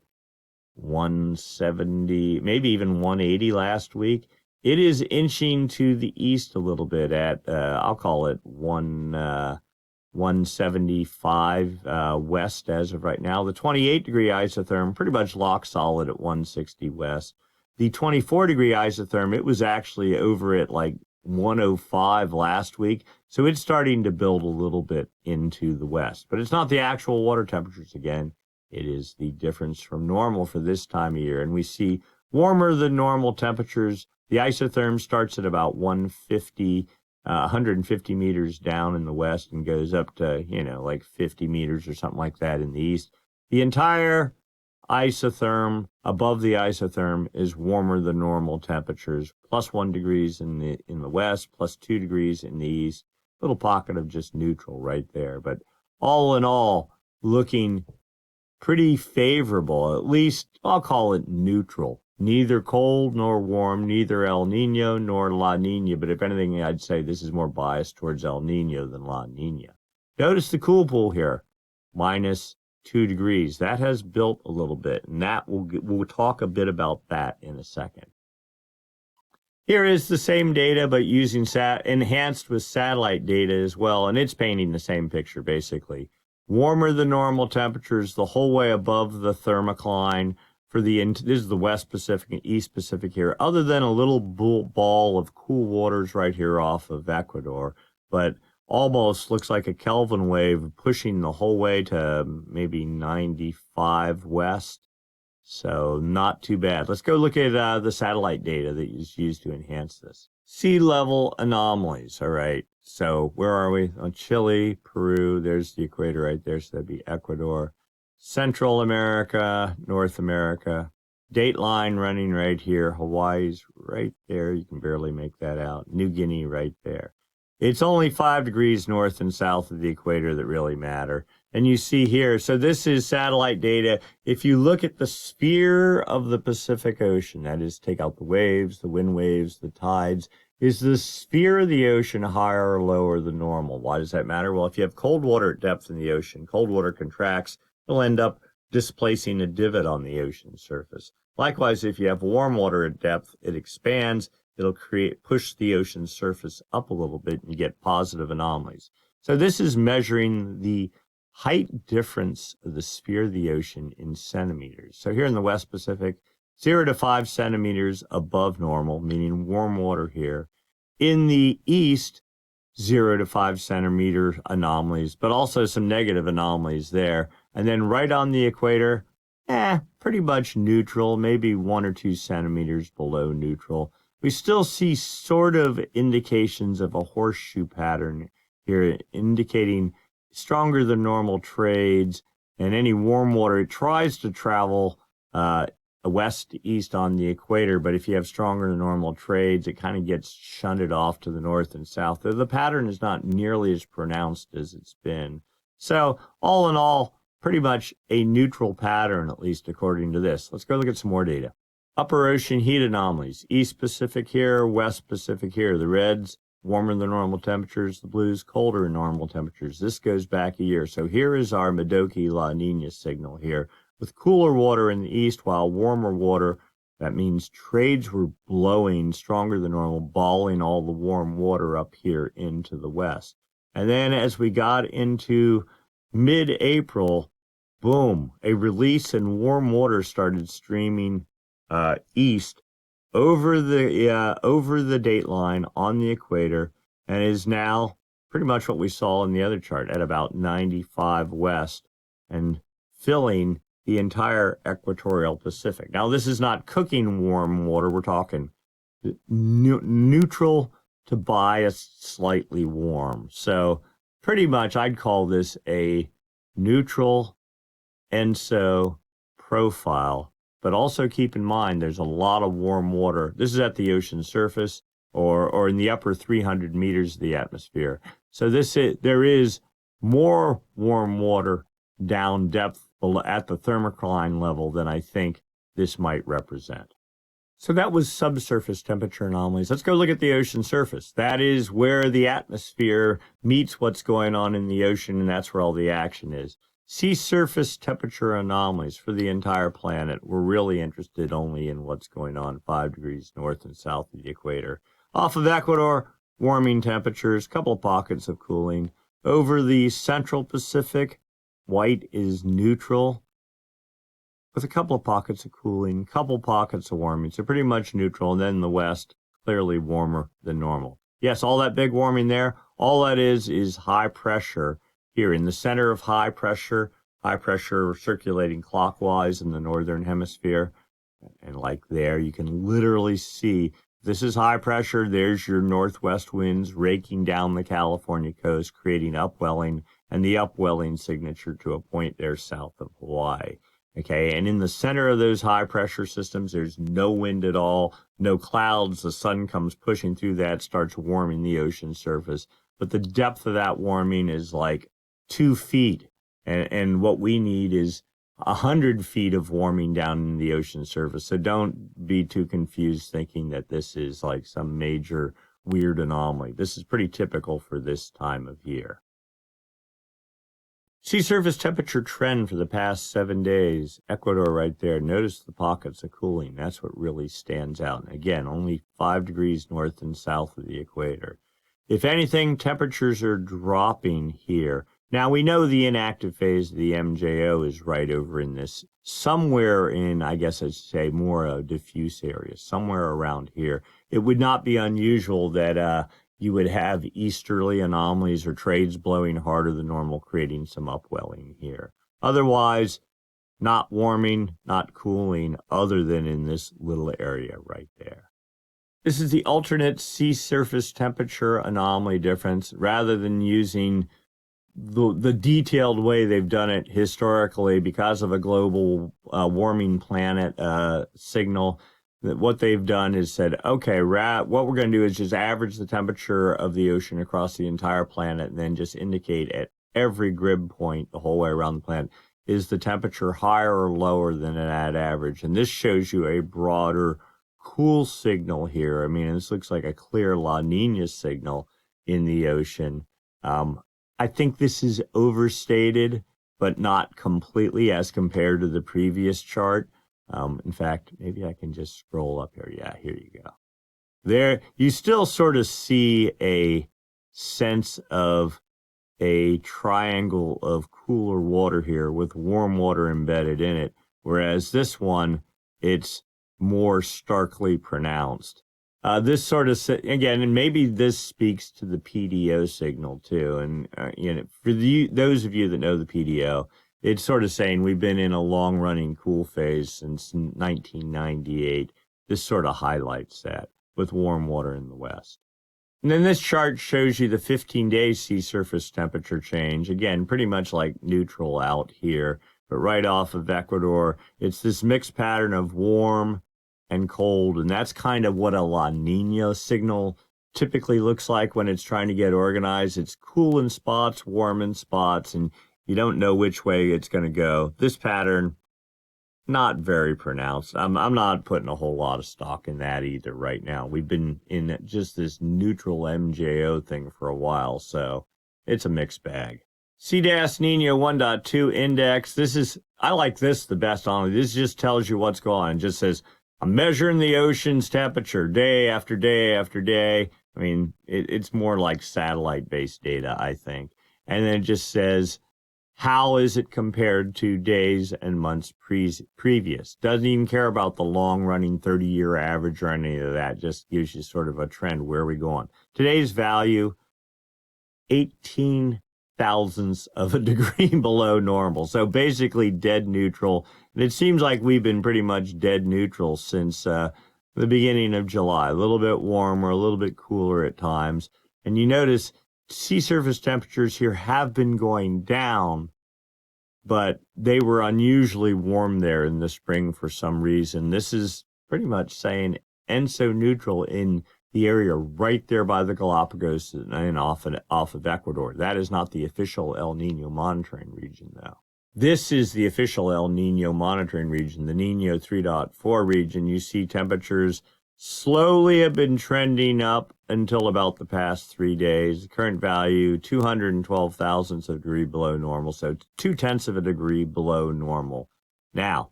[SPEAKER 1] 170, maybe even 180 last week. It is inching to the east a little bit at, I'll call it 175 west as of right now. The 28 degree isotherm pretty much locked solid at 160 west. The 24 degree isotherm, it was actually over at like 105 last week. So it's starting to build a little bit into the west. But it's not the actual water temperatures again. It is the difference from normal for this time of year. And we see warmer than normal temperatures. The isotherm starts at about 150 meters down in the west and goes up to, like 50 meters or something like that in the east. The entire isotherm, above the isotherm, is warmer than normal temperatures, plus 1 degrees in the west, plus 2 degrees in the east. Little pocket of just neutral right there. But all in all, looking pretty favorable, at least I'll call it neutral. Neither cold nor warm, neither El Nino nor La Nina, but if anything, I'd say this is more biased towards El Nino than La Nina. Notice the cool pool here, minus 2 degrees. That has built a little bit, and that we'll talk a bit about that in a second. Here is the same data, but using enhanced with satellite data as well, and it's painting the same picture, basically. Warmer than normal temperatures the whole way above the thermocline. This is the West Pacific and East Pacific here, other than a little ball of cool waters right here off of Ecuador. But almost looks like a Kelvin wave pushing the whole way to maybe 95 west. So not too bad. Let's go look at the satellite data that is used to enhance this. Sea level anomalies. All right. So where are we? On Chile, Peru. There's the equator right there. So that'd be Ecuador. Central America, North America. Date line running right here. Hawaii's right there. You can barely make that out. New Guinea right there. It's only 5 degrees north and south of the equator that really matter. And you see here, so this is satellite data. If you look at the sphere of the Pacific Ocean, that is, take out the waves, the wind waves, the tides, is the sphere of the ocean higher or lower than normal? Why does that matter? Well, if you have cold water at depth in the ocean, cold water contracts, it'll end up displacing a divot on the ocean surface. Likewise, if you have warm water at depth, it expands. It'll push the ocean surface up a little bit and you get positive anomalies. So this is measuring the height difference of the sphere of the ocean in centimeters. So here in the West Pacific, 0 to 5 centimeters above normal, meaning warm water here. In the East, 0 to 5 centimeter anomalies, but also some negative anomalies there. And then right on the equator, pretty much neutral, maybe 1 or 2 centimeters below neutral. We still see sort of indications of a horseshoe pattern here, indicating stronger than normal trades, and any warm water, it tries to travel west to east on the equator, but if you have stronger than normal trades, it kind of gets shunted off to the north and south. The pattern is not nearly as pronounced as it's been. So all in all, pretty much a neutral pattern, at least according to this. Let's go look at some more data. Upper ocean heat anomalies, East Pacific here, West Pacific here. The reds, warmer than normal temperatures. The blues, colder than normal temperatures. This goes back a year. So here is our Modoki La Nina signal here. With cooler water in the east, while warmer water, that means trades were blowing stronger than normal, balling all the warm water up here into the west. And then as we got into mid-April, boom, a release in warm water started streaming east over the date line on the equator, and is now pretty much what we saw in the other chart at about 95 west and filling the entire equatorial Pacific. Now, this is not cooking warm water. We're talking neutral to bias slightly warm. So pretty much I'd call this a neutral ENSO profile. But also keep in mind, there's a lot of warm water. This is at the ocean surface or in the upper 300 meters of the atmosphere. So there is more warm water down depth at the thermocline level than I think this might represent. So that was subsurface temperature anomalies. Let's go look at the ocean surface. That is where the atmosphere meets what's going on in the ocean, and that's where all the action is. Sea surface temperature anomalies for the entire planet. We're really interested only in what's going on 5 degrees north and south of the equator. Off of Ecuador, warming temperatures, couple of pockets of cooling. Over the central Pacific, white is neutral with a couple of pockets of cooling, couple pockets of warming. So pretty much neutral. And then in the west, clearly warmer than normal. Yes, all that big warming there, all that is high pressure. Here in the center of high pressure circulating clockwise in the northern hemisphere. And like there, you can literally see this is high pressure. There's your northwest winds raking down the California coast, creating upwelling, and the upwelling signature to a point there south of Hawaii. Okay, and in the center of those high pressure systems, there's no wind at all, no clouds. The sun comes pushing through that, starts warming the ocean surface. But the depth of that warming is like 2 feet. And what we need is 100 feet of warming down in the ocean surface. So don't be too confused thinking that this is like some major weird anomaly. This is pretty typical for this time of year. Sea surface temperature trend for the past 7 days. Ecuador right there. Notice the pockets of cooling. That's what really stands out. And again, only 5 degrees north and south of the equator. If anything, temperatures are dropping here. Now, we know the inactive phase of the MJO is right over in this, somewhere in, I guess I'd say, more a diffuse area, somewhere around here. It would not be unusual that you would have easterly anomalies or trades blowing harder than normal, creating some upwelling here. Otherwise, not warming, not cooling, other than in this little area right there. This is the alternate sea surface temperature anomaly difference. Rather than using the detailed way they've done it historically because of a global warming planet signal, that what they've done is said, okay, what we're going to do is just average the temperature of the ocean across the entire planet and then just indicate at every grid point the whole way around the planet, is the temperature higher or lower than that average? And this shows you a broader cool signal here. I mean, this looks like a clear La Nina signal in the ocean. I think this is overstated, but not completely as compared to the previous chart. In fact, maybe I can just scroll up here. Yeah, here you go. There, you still sort of see a sense of a triangle of cooler water here with warm water embedded in it, whereas this one, it's more starkly pronounced. This sort of, again, and maybe this speaks to the PDO signal too. And, for those of you that know the PDO, it's sort of saying we've been in a long-running cool phase since 1998. This sort of highlights that with warm water in the west. And then this chart shows you the 15-day sea surface temperature change. Again, pretty much like neutral out here, but right off of Ecuador. It's this mixed pattern of warm and cold, and that's kind of what a La Nina signal typically looks like when it's trying to get organized. It's cool in spots, warm in spots, and you don't know which way it's going to go. This pattern, not very pronounced. I'm not putting a whole lot of stock in that either right now. We've been in just this neutral MJO thing for a while, so it's a mixed bag. CDAS Nino 1.2 index. I like this the best on it. This just tells you what's going on. It just says, I'm measuring the ocean's temperature day after day after day. I mean, it's more like satellite-based data, I think. And then it just says, how is it compared to days and months previous? Doesn't even care about the long-running 30-year average or any of that. Just gives you sort of a trend. Where are we going? Today's value, 18 thousandths of a degree below normal. So basically dead neutral. And it seems like we've been pretty much dead neutral since the beginning of July. A little bit warmer, a little bit cooler at times. And you notice sea surface temperatures here have been going down, but they were unusually warm there in the spring for some reason. This is pretty much saying ENSO neutral in the area right there by the Galapagos and off of Ecuador. That is not the official El Nino monitoring region, though. This is the official El Nino monitoring region, the Nino 3.4 region. You see temperatures slowly have been trending up until about the past 3 days. The current value, 212 thousandths of a degree below normal, so 0.2 of a degree below normal. Now,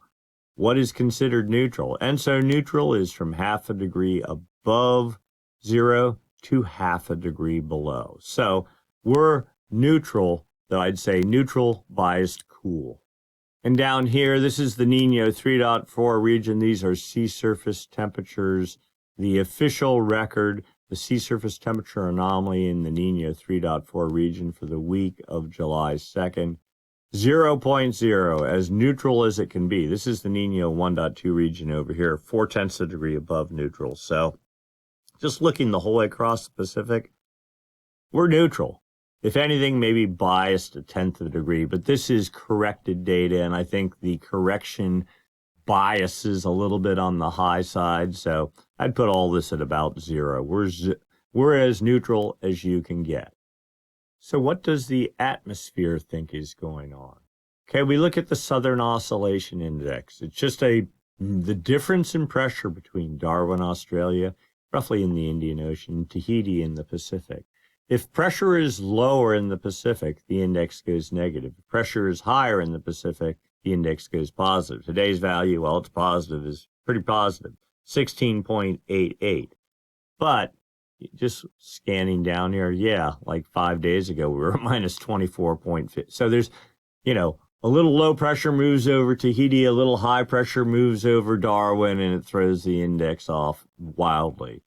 [SPEAKER 1] what is considered neutral? ENSO neutral is from half a degree above zero to half a degree below. So we're neutral, though I'd say neutral biased cool. And down here, this is the Nino 3.4 region. These are sea surface temperatures. The official record, the sea surface temperature anomaly in the Nino 3.4 region for the week of July 2nd, 0.0, as neutral as it can be. This is the Nino 1.2 region over here, 0.4 of a degree above neutral. So just looking the whole way across the Pacific, we're neutral. If anything, maybe biased 0.1 of a degree, but this is corrected data, and I think the correction biases a little bit on the high side, so I'd put all this at about 0. We're as neutral as you can get. So what does the atmosphere think is going on? Okay, we look at the Southern Oscillation Index. It's just the difference in pressure between Darwin, Australia, roughly in the Indian Ocean, Tahiti in the Pacific. If pressure is lower in the Pacific, the index goes negative. If pressure is higher in the Pacific, the index goes positive. Today's value, well, it's positive, is pretty positive, 16.88. But just scanning down here, yeah, like 5 days ago, we were minus 24.5. So there's, a little low pressure moves over Tahiti, a little high pressure moves over Darwin, and it throws the index off wildly.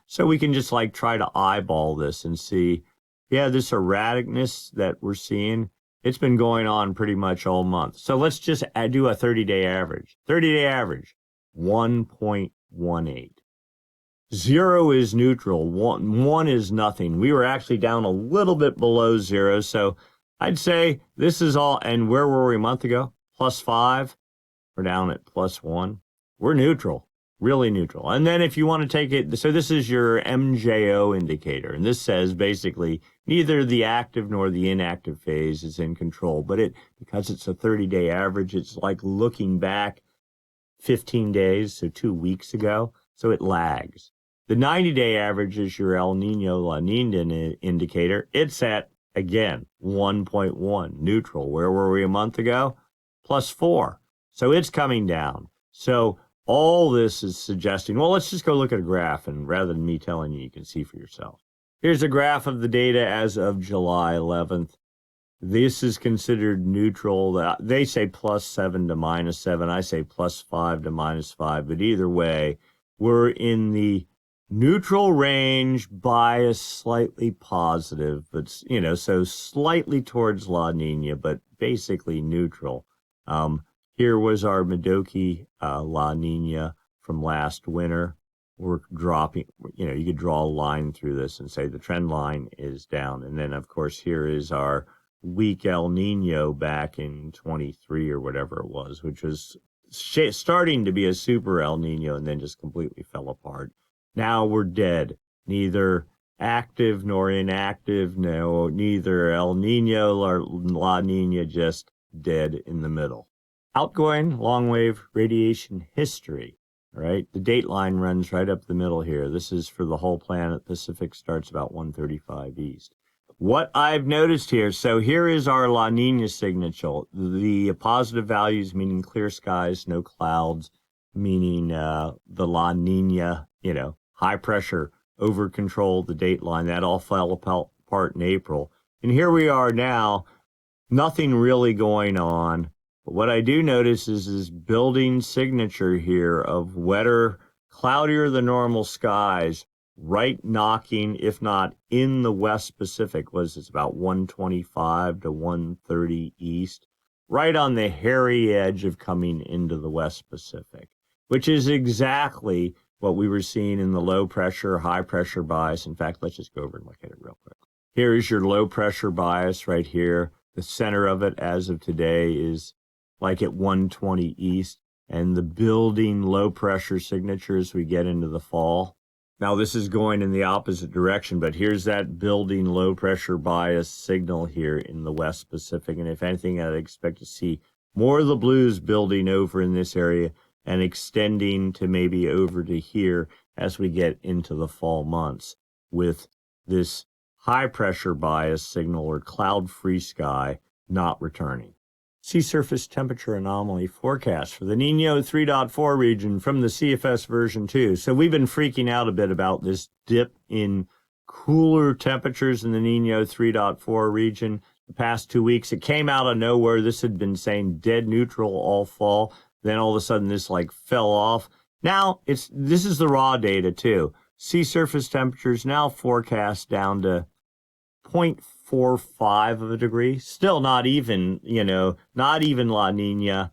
[SPEAKER 1] So we can just like try to eyeball this and see, yeah, this erraticness that we're seeing, it's been going on pretty much all month. So let's just do a 30-day average. 30-day average, 1.18. 0 is neutral. One is nothing. We were actually down a little bit below 0. So I'd say this is all, and where were we a month ago? +5. We're down at +1. We're neutral, really neutral. And then if you want to take it, so this is your MJO indicator. And this says basically neither the active nor the inactive phase is in control. But because it's a 30-day average, it's like looking back 15 days, so 2 weeks ago. So it lags. The 90-day average is your El Nino La Nina indicator. It's at, again, 1.1, neutral. Where were we a month ago? +4. So it's coming down. So all this is suggesting, well, let's just go look at a graph, and rather than me telling you, you can see for yourself. Here's a graph of the data as of July 11th. This is considered neutral. They say +7 to -7. I say +5 to -5. But either way, we're in the neutral range, bias slightly positive, but, so slightly towards La Nina, but basically neutral. Here was our Madoki La Nina from last winter. We're dropping, you could draw a line through this and say the trend line is down. And then, of course, here is our weak El Nino back in 23 or whatever it was, which was starting to be a super El Nino and then just completely fell apart. Now we're dead. Neither active nor inactive, neither El Nino or La Nina, just dead in the middle. Outgoing long wave radiation history, right? The date line runs right up the middle here. This is for the whole planet. Pacific starts about 135 east. What I've noticed here, so here is our La Nina signature. The positive values meaning clear skies, no clouds, meaning the La Nina, high pressure over control, the date line, that all fell apart in April. And here we are now, nothing really going on. But what I do notice is this building signature here of wetter, cloudier than normal skies, right knocking, if not in the West Pacific, it's about 125 to 130 east, right on the hairy edge of coming into the West Pacific, which is exactly what we were seeing in the low pressure, high pressure bias. In fact, let's just go over and look at it real quick. Here is your low pressure bias right here. The center of it as of today is like at 120 east, and the building low pressure signatures we get into the fall. Now this is going in the opposite direction, but here's that building low pressure bias signal here in the West Pacific. And if anything, I'd expect to see more of the blues building over in this area and extending to maybe over to here as we get into the fall months with this high pressure bias signal or cloud free sky not returning. Sea surface temperature anomaly forecast for the Nino 3.4 region from the CFS version 2. So we've been freaking out a bit about this dip in cooler temperatures in the Nino 3.4 region the past 2 weeks. It came out of nowhere. This had been saying dead neutral all fall. Then all of a sudden this fell off. Now this is the raw data too. Sea surface temperatures now forecast down to 0.45 of a degree. Still not even, not even La Nina,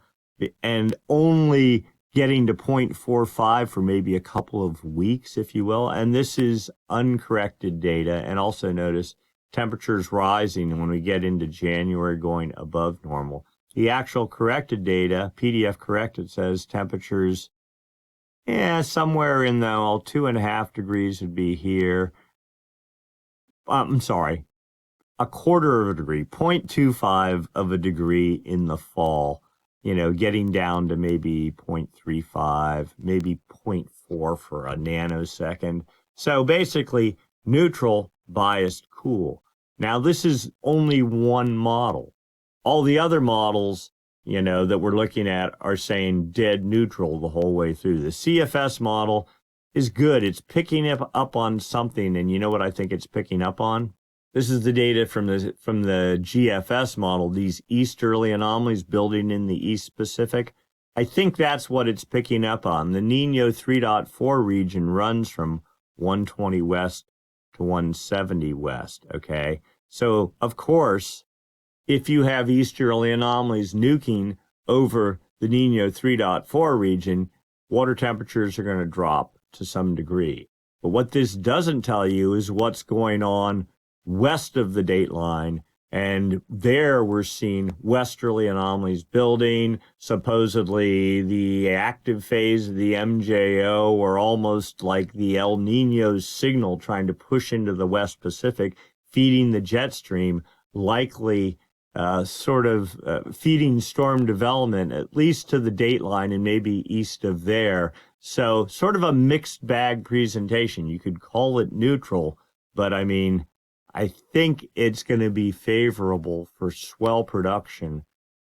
[SPEAKER 1] and only getting to 0.45 for maybe a couple of weeks, if you will. And this is uncorrected data. And also notice temperatures rising when we get into January going above normal. The actual corrected data, PDF corrected, says temperatures, somewhere in the 2.5 degrees would be here. I'm sorry, a quarter of a degree, 0.25 of a degree in the fall, getting down to maybe 0.35, maybe 0.4 for a nanosecond. So basically neutral, biased, cool. Now this is only one model. All the other models, that we're looking at are saying dead neutral the whole way through. The CFS model is good. It's picking up on something. And you know what I think it's picking up on? This is the data from the GFS model, these easterly anomalies building in the East Pacific. I think that's what it's picking up on. The Nino 3.4 region runs from 120 west to 170 west, okay? So, of course, if you have easterly anomalies nuking over the Nino 3.4 region, water temperatures are going to drop to some degree. But what this doesn't tell you is what's going on west of the dateline. And there we're seeing westerly anomalies building. Supposedly the active phase of the MJO, or almost like the El Nino signal trying to push into the West Pacific, feeding the jet stream, likely feeding storm development, at least to the dateline and maybe east of there. So sort of a mixed bag presentation. You could call it neutral, but I mean, I think it's going to be favorable for swell production,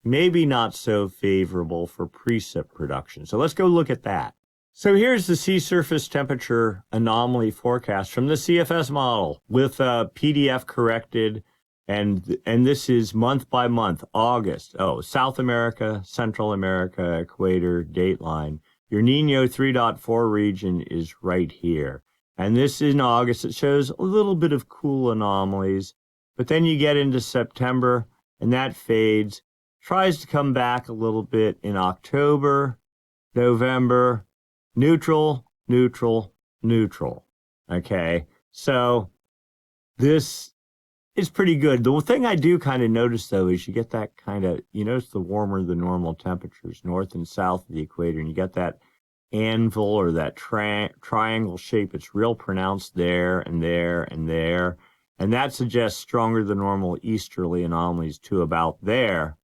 [SPEAKER 1] maybe not so favorable for precip production. So let's go look at that. So here's the sea surface temperature anomaly forecast from the CFS model with PDF corrected. And this is month by month, August. Oh, South America, Central America, Equator, dateline. Your Nino 3.4 region is right here. And this in August, it shows a little bit of cool anomalies. But then you get into September, and that fades. Tries to come back a little bit in October, November. Neutral, neutral, neutral. Okay, so this is pretty good. The thing I do kind of notice, though, is you get that kind of, you notice the warmer than normal temperatures north and south of the equator, and you get that anvil or that triangle shape. It's real pronounced there and there and there. And that suggests stronger than normal easterly anomalies to about there.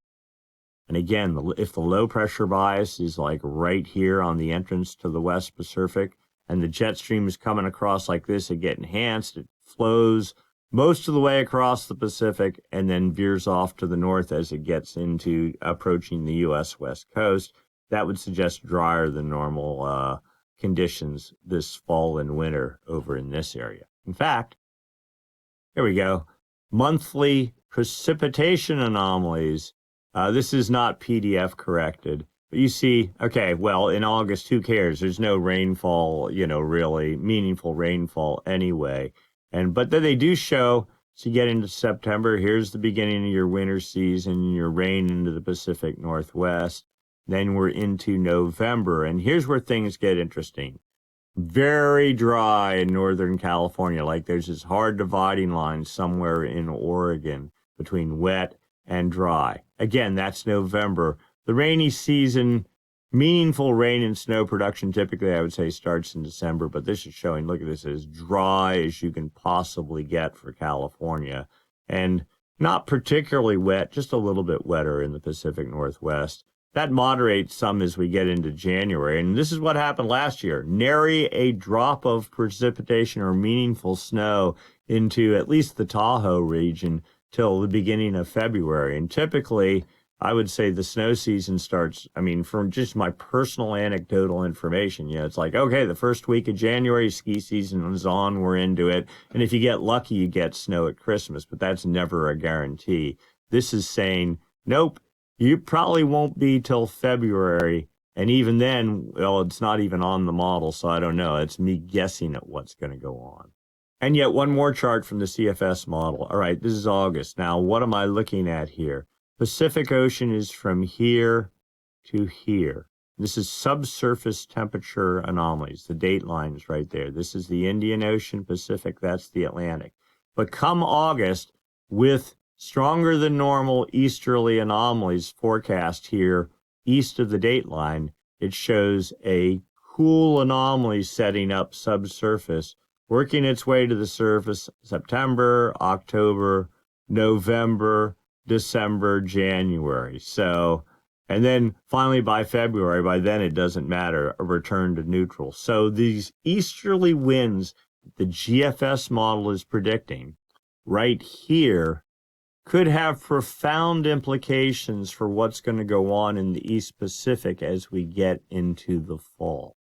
[SPEAKER 1] And again, if the low pressure bias is like right here on the entrance to the West Pacific, and the jet stream is coming across like this, it gets enhanced, it flows most of the way across the Pacific and then veers off to the north as it gets into approaching the U.S. West Coast. That would suggest drier than normal conditions this fall and winter over in this area. In fact, here we go. Monthly precipitation anomalies. This is not PDF corrected. But you see, okay, well, in August, who cares? There's no rainfall, really meaningful rainfall anyway. But then they do show, so you get into September, here's the beginning of your winter season, your rain into the Pacific Northwest. Then we're into November, and here's where things get interesting. Very dry in Northern California, like there's this hard dividing line somewhere in Oregon between wet and dry. Again, that's November. The rainy season, meaningful rain and snow production typically, I would say, starts in December, but this is showing, look at this, as dry as you can possibly get for California. And not particularly wet, just a little bit wetter in the Pacific Northwest. That moderates some as we get into January. And this is what happened last year. Nary a drop of precipitation or meaningful snow into at least the Tahoe region till the beginning of February. And typically, I would say the snow season starts, from just my personal anecdotal information, it's like, okay, the first week of January, ski season is on, we're into it. And if you get lucky, you get snow at Christmas, but that's never a guarantee. This is saying, nope. You probably won't be till February, and even then, well, it's not even on the model, so I don't know. It's me guessing at what's going to go on. And yet, one more chart from the CFS model. All right, this is August. Now, what am I looking at here? Pacific Ocean is from here to here. This is subsurface temperature anomalies. The date line is right there. This is the Indian Ocean, Pacific, that's the Atlantic. But come August, with stronger than normal easterly anomalies forecast here east of the dateline, it shows a cool anomaly setting up subsurface, working its way to the surface September, October, November, December, January. So, and then finally by February, by then it doesn't matter, a return to neutral. So these easterly winds the GFS model is predicting right here could have profound implications for what's going to go on in the East Pacific as we get into the fall.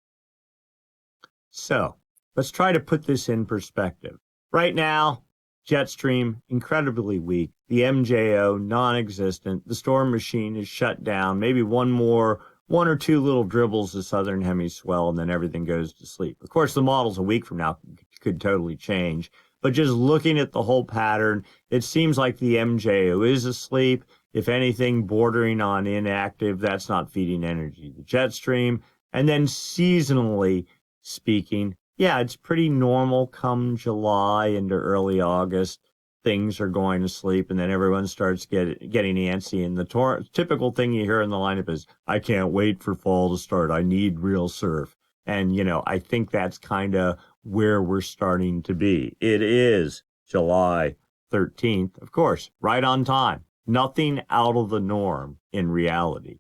[SPEAKER 1] So let's try to put this in perspective. Right now, Jetstream, incredibly weak. The MJO, non-existent. The storm machine is shut down. Maybe one or two little dribbles of southern hemiswell, and then everything goes to sleep. Of course, the model's a week from now could totally change. But just looking at the whole pattern, it seems like the MJO is asleep. If anything, bordering on inactive, that's not feeding energy to the jet stream. And then seasonally speaking, yeah, it's pretty normal come July into early August. Things are going to sleep, and then everyone starts getting antsy. And the typical thing you hear in the lineup is, I can't wait for fall to start. I need real surf. And, I think that's kind of where we're starting to be. It is July 13th, of course, right on time. Nothing out of the norm in reality.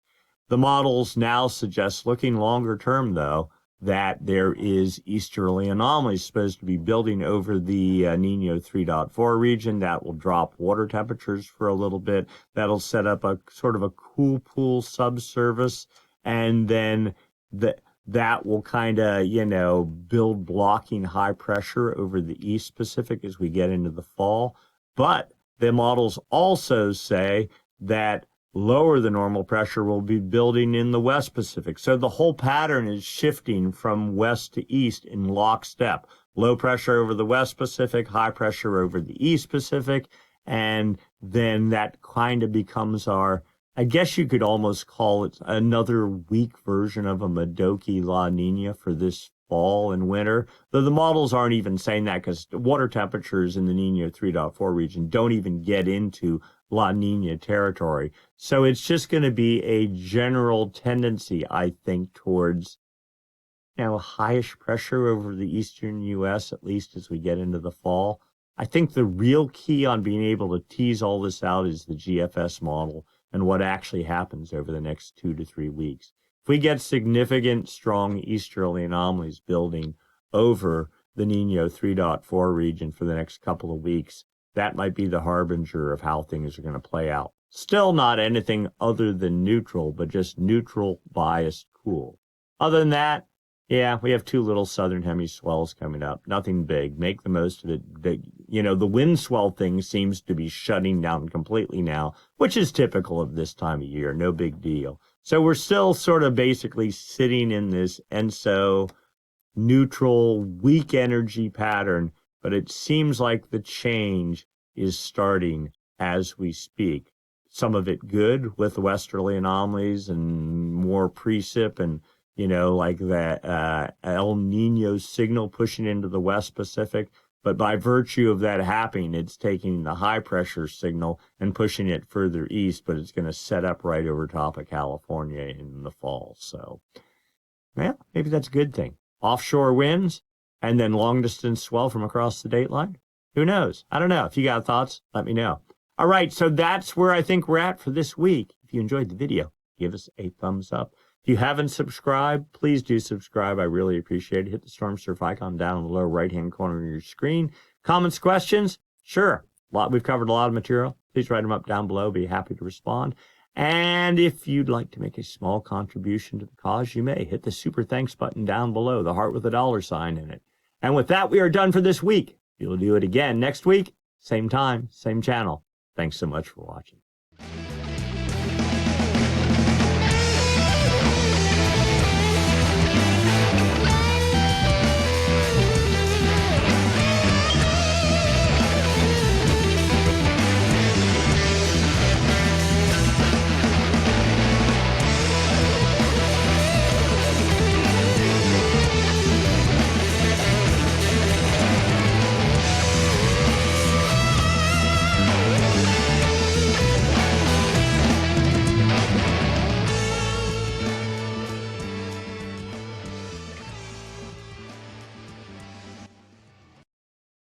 [SPEAKER 1] The models now suggest, looking longer term, though, that there is easterly anomalies supposed to be building over the Nino 3.4 region. That will drop water temperatures for a little bit. That'll set up a sort of a cool pool subsurface, and then that will kind of, build blocking high pressure over the East Pacific as we get into the fall. But the models also say that lower than normal pressure will be building in the West Pacific. So the whole pattern is shifting from west to east in lockstep. Low pressure over the West Pacific, high pressure over the East Pacific, and then that kind of becomes I guess you could almost call it another weak version of a Modoki La Nina for this fall and winter, though the models aren't even saying that because water temperatures in the Nino 3.4 region don't even get into La Nina territory. So it's just going to be a general tendency, I think, towards highish pressure over the eastern U.S., at least as we get into the fall. I think the real key on being able to tease all this out is the GFS model and what actually happens over the next 2 to 3 weeks. If we get significant, strong easterly anomalies building over the Nino 3.4 region for the next couple of weeks, that might be the harbinger of how things are going to play out. Still not anything other than neutral, but just neutral, biased, cool. Other than that, yeah, we have 2 little southern hemi swells coming up. Nothing big. Make the most of it. The wind swell thing seems to be shutting down completely now, which is typical of this time of year. No big deal. So we're still sort of basically sitting in this ENSO neutral, weak energy pattern, but it seems like the change is starting as we speak. Some of it good with the westerly anomalies and more precip and like that El Nino signal pushing into the West Pacific. But by virtue of that happening, it's taking the high pressure signal and pushing it further east, but it's going to set up right over top of California in the fall. So, maybe that's a good thing. Offshore winds and then long distance swell from across the dateline. Who knows? I don't know. If you got thoughts, let me know. All right. So that's where I think we're at for this week. If you enjoyed the video, give us a thumbs up. If you haven't subscribed, please do subscribe. I really appreciate it. Hit the Stormsurf icon down in the lower right-hand corner of your screen. Comments, questions? Sure. We've covered a lot of material. Please write them up down below. Be happy to respond. And if you'd like to make a small contribution to the cause, you may hit the super thanks button down below, the heart with a $sign in it. And with that, we are done for this week. We'll do it again next week. Same time, same channel. Thanks so much for watching.